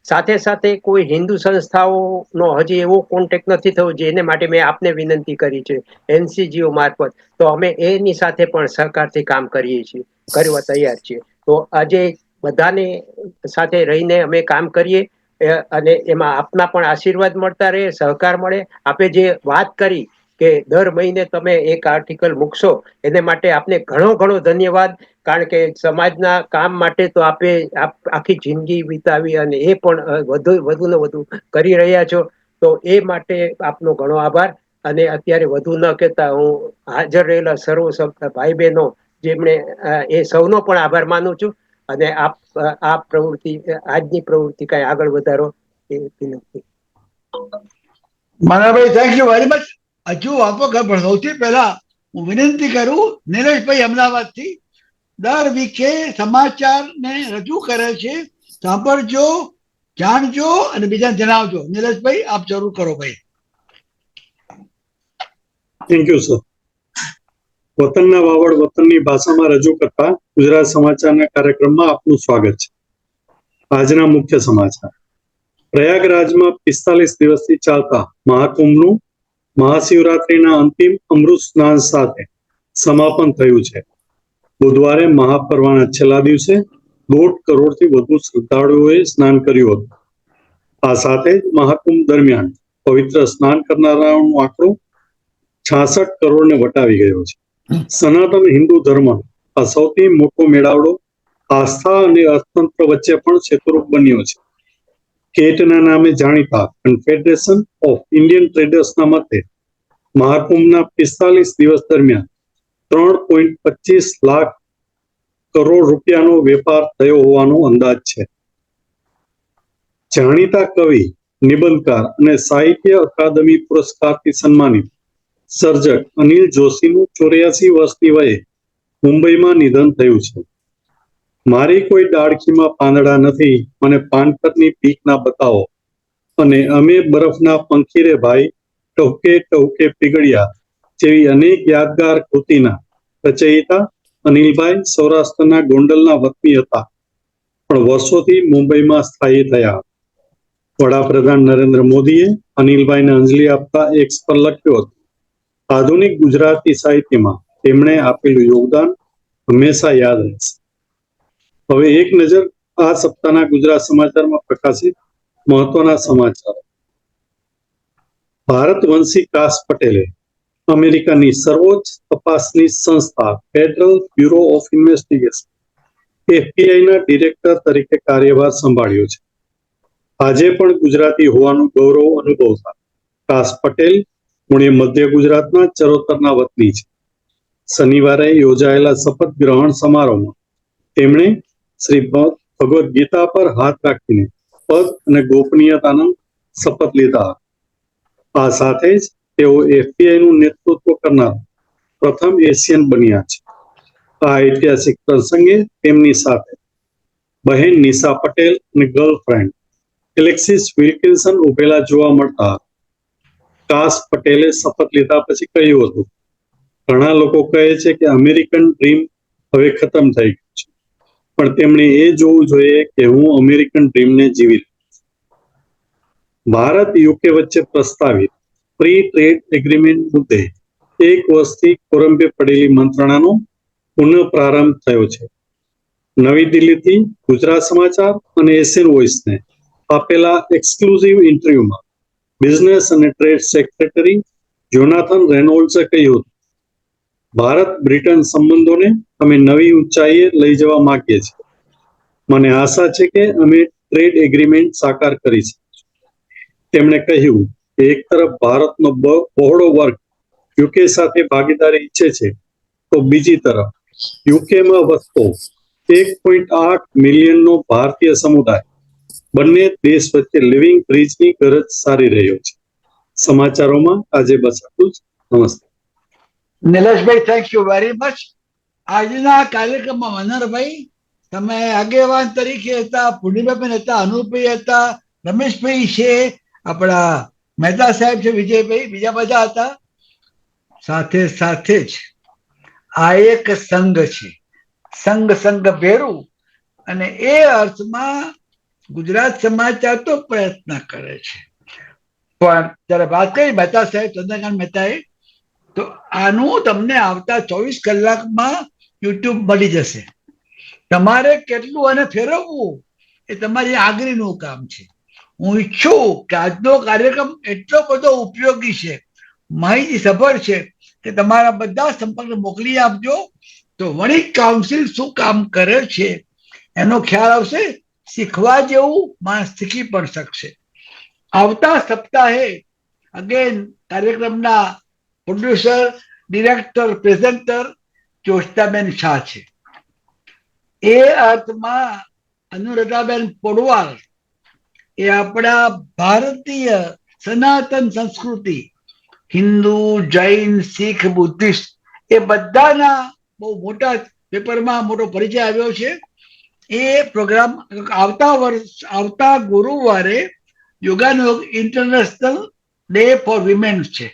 સાથે સાથે કોઈ હિન્દુ સંસ્થાઓનો હજી એવો કોન્ટેક્ટ નથી થયો, જેને માટે મેં આપને વિનંતી કરી છે NCGO મારફત. તો અમે એની સાથે પણ સહકારથી કામ કરીએ છીએ, કરવા તૈયાર છીએ. તો આજે બધાને સાથે રહીને અમે કામ કરીએ, અને એમાં આપના પણ આશીર્વાદ મળતા રહે, સહકાર મળે. આપે જે વાત કરી કે દર મહિને તમે એક આર્ટિકલ મૂકશો, એને માટે આપને ઘણો ઘણો ધન્યવાદ. કારણ કે સમાજના કામ માટે તો આપે આખી જિંદગી વિતાવી અને એ પણ વધુ ને વધુ કરી રહ્યા છો. તો એ માટે આપનો ઘણો આભાર. અને અત્યારે વધુ ન કહેતા હું હાજર રહેલા સર્વ ભાઈ બહેનો જેમણે એ સૌનો પણ આભાર માનું છું. અને આ પ્રવૃત્તિ, આજની પ્રવૃત્તિ કઈ આગળ વધારો એ વિનંતી. મનહરભાઈ, થેન્ક યુ વેરી મચ. હજુ વાતો પણ સૌથી પહેલા હું વિનંતી કરું, નિલેશભાઈ અમદાવાદથી દર વીકે સમાચારને રજૂ કરે છે, સાંભળજો, જાણજો અને બીજાને જણાવજો. નિલેશભાઈ, આપ જરૂર કરો ભાઈ. Thank you sir. વતનના વાવડ વતનની ભાષામાં રજૂ કરતા ગુજરાત સમાચારના કાર્યક્રમમાં આપનું સ્વાગત છે. આજના મુખ્ય સમાચાર. પ્રયાગરાજમાં 45 દિવસથી ચાલતા મહાકુંભનું મહાશિવરાત્રીના અંતિમ અમૃત સ્નાન સાથે સમાપન થયું છે. બુધવારે મહાપર્વના છેલ્લા દિવસે 1.5 કરોડથી વધુ શ્રદ્ધાળુઓએ સ્નાન કર્યું હતું. આ સાથે જ મહાકુંભ દરમિયાન પવિત્ર સ્નાન કરનારાઓનો આંકડો 66 કરોડને વટાવી ગયો છે. સનાતન હિન્દુ ધર્મનો આ સૌથી મોટો મેળાવડો આસ્થા અને અર્થતંત્ર વચ્ચે પણ સેતુરૂપ બન્યો છે. કેટના નામે જાણીતા કન્ફેડરેશન ઓફ ઇન્ડિયન ટ્રેડર્સના મતે મહાકુંભના 45 દિવસ દરમિયાન 3.25 લાખ કરોડ રૂપિયાનો વેપાર થયો હોવાનો અંદાજ છે. જાણીતા કવિ, નિબંધકાર અને સાહિત્ય અકાદમી પુરસ્કારથી સન્માનિત સર્જક અનિલ જોશીનું 84 વર્ષની વયે મુંબઈમાં નિધન થયું છે. મારી કોઈ ડાળખીમાં પાંદડા નથી, મને પાનખરની પીક ના બતાવો અને અમે બરફના પંખી રે ભાઈ, ટહુકે ટહુકે પીગળ્યા જેવી અનેક યાદગાર કૃતિના રચયિતા અનિલભાઈ સૌરાષ્ટ્રના ગોંડલના વતની હતા. પણ વર્ષોથી મુંબઈમાં સ્થાયી થયા. વડાપ્રધાન નરેન્દ્ર મોદીએ અનિલભાઈને અંજલિ આપતા એક સ્તર લખ્યું હતું, આધુનિક ગુજરાતી સાહિત્યમાં તેમણે આપેલું યોગદાન હંમેશા યાદ રહેશે. હવે એક નજર આ સપ્તાહના ગુજરાત સમાચારમાં પ્રકાશિત મહત્વના સમાચાર. ભારતવંશી કાસ પટેલે અમેરિકાની સર્વોચ્ચ તપાસની સંસ્થા federal bureau of investigation FBI ના ડિરેક્ટર તરીકે કાર્યભાર સંભાળ્યો છે. આજે પણ ગુજરાતી હોવાનું ગૌરવ અનુભવતા કાસ પટેલ પુણે મધ્ય ગુજરાતના ચરોતરના વતની છે. શનિવારે યોજાયેલા શપથ ગ્રહણ સમારોહમાં તેમણે શ્રી ભગવદ્ ગીતા પર હાથ રાખીને પદ અને ગોપનીયતાના શપથ લીધા. આ સાથે જ તેઓ FBI નું નેતૃત્વ કરનાર પ્રથમ એશિયન બન્યા છે. આ ઐતિહાસિક પ્રસંગે તેમની સાથે બહેન નિશા પટેલ અને ગર્લફ્રેન્ડ એલેક્સિસ વિલ્કિન્સન ઉભેલા જોવા મળતા. કાસ પટેલે શપથ લીધા પછી કહ્યું હતું, ઘણા લોકો કહે છે કે અમેરિકન ડ્રીમ હવે ખતમ થઈ ગયું છે, પણ તેમણે એ જોવું જોઈએ કે હું અમેરિકન ડ્રીમને જીવી રહ્યો છું. ભારત UK વચ્ચે પ્રસ્તાવિત ફ્રી ટ્રેડ એગ્રીમેન્ટ મુદ્દે એક વર્ષથી કોલંબે પડેલી મંત્રણાનો પુનઃ પ્રારંભ થયો છે. નવી દિલ્હીથી ગુજરાત સમાચાર અને એશિયન વોઇસને આપેલા એક્સક્લુઝિવ ઇન્ટરવ્યુમાં બિઝનેસ અને ટ્રેડ સેક્રેટરી જોનાથન રેનોલ્ડ્સે કહ્યું હતું, ભારત બ્રિટન સંબંધોને અમે નવી ઊંચાઈએ લઈ જવા માંગીએ છીએ. મને આશા છે કે અમે ટ્રેડ એગ્રીમેન્ટ સાકાર કરી શકીશું. તેમણે કહ્યું કે એક તરફ ભારતનો બહોળો વર્ગ UK સાથે ભાગીદારી ઈચ્છે છે, તો બીજી તરફ યુકેમાં વસતો 1.8 મિલિયનનો ભારતીય સમુદાય બંને દેશ વચ્ચે લિવિંગ બ્રિજની ગરજ સારી રહ્યો છે. સમાચારોમાં આજે બસ આટલું જ. નમસ્તે. નિલેશભાઈ, થેન્ક યુ વેરી મચ. આજના કાર્યક્રમમાં મનહરભાઈ તમે આગેવાન તરીકે હતા, પૂર્ણિમાબેન હતા, અનુપભાઈ હતા, રમેશભાઈ છે, આપણા મહેતા સાહેબ છે, વિજયભાઈ, બીજા બધા હતા. સાથે સાથે જ આ એક સંઘ છે, સંઘ ભેરું, અને એ અર્થમાં ગુજરાત સમાચાર તો પ્રયત્ન કરે છે. પણ જયારે વાત કરી મહેતા સાહેબ, ચંદ્રકાંત મહેતાએ, તો આનું તમને આવતા 24 કલાકમાં યુટ્યુબ મળી જશે. તમારે કેટલું આને ફેરવવું એ તમારી આગળનું કામ છે. હું ઈચ્છું કે આજનો કાર્યક્રમ એટલો બધો ઉપયોગી છે, માહિતી સભર છે, કે તમારા બધા સંપર્ક મોકલી આપજો, તો વણિક કાઉન્સિલ શું કામ કરે છે એનો ખ્યાલ આવશે. શીખવા જેવું માણસ શીખી પણ શકશે. આવતા સપ્તાહે અગેન કાર્યક્રમના પ્રોડ્યુસર, ડિરેક્ટર, પ્રેઝન્ટર જોશનાબેન શાહ છે. એ અર્થમાં અનુરાધાબેન પોડવાલ એ આપણા ભારતીય સનાતન સંસ્કૃતિ, હિન્દુ, જૈન, શીખ, બુદ્ધિસ્ટ, એ બધાના બહુ મોટા પેપરમાં મોટો પરિચય આવ્યો છે. એ પ્રોગ્રામ આવતા ગુરુવારે યોગાનુયોગ ઇન્ટરનેશનલ ડે ફોર વિમેન્સ છે.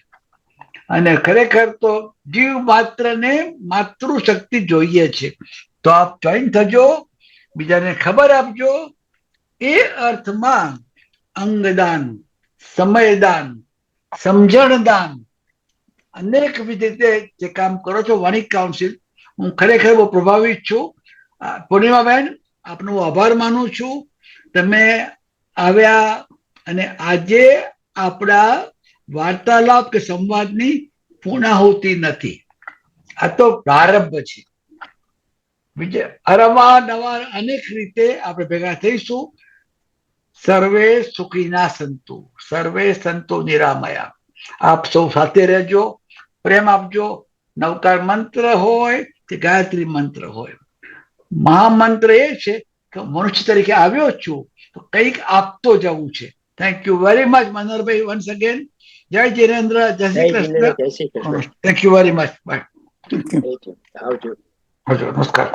અને ખરેખર તો જીવ માત્રને માતૃશક્તિ જોઈએ છે. તો આપ જોઈન થજો, બીજાને ખબર આપજો. એ અર્થમાં અંગદાન, સમયદાન, સમજણદાન, અનેક રીતે જે કામ કરો છો વણિક કાઉન્સિલ, હું ખરેખર બહુ પ્રભાવિત છું. પૂર્ણિમાબેન, આપનો આભાર માનું છું. તમે આવ્યા અને આજે આપણા વાર્તાલાપ કે સંવાદની પૂર્ણાહુતિ નથી, આ તો પ્રારંભ છે. અવારનવાર અનેક રીતે આપણે ભેગા થઈશું. સર્વે સુખીના સંતુ, સર્વે સંતો નિરામયા. આપ સૌ સાથે રહેજો, પ્રેમ આપજો. નવકાર મંત્ર હોય કે ગાયત્રી મંત્ર હોય, મહામંત્ર એ છે કે મનુષ્ય તરીકે આવ્યો છું તો કંઈક આપતો જવું છે. Thank you very much Manharbhai, once again. જય જીનેન્દ્ર, જય Shri Krishna. Thank you very much. Bye. આવજો. નમસ્કાર.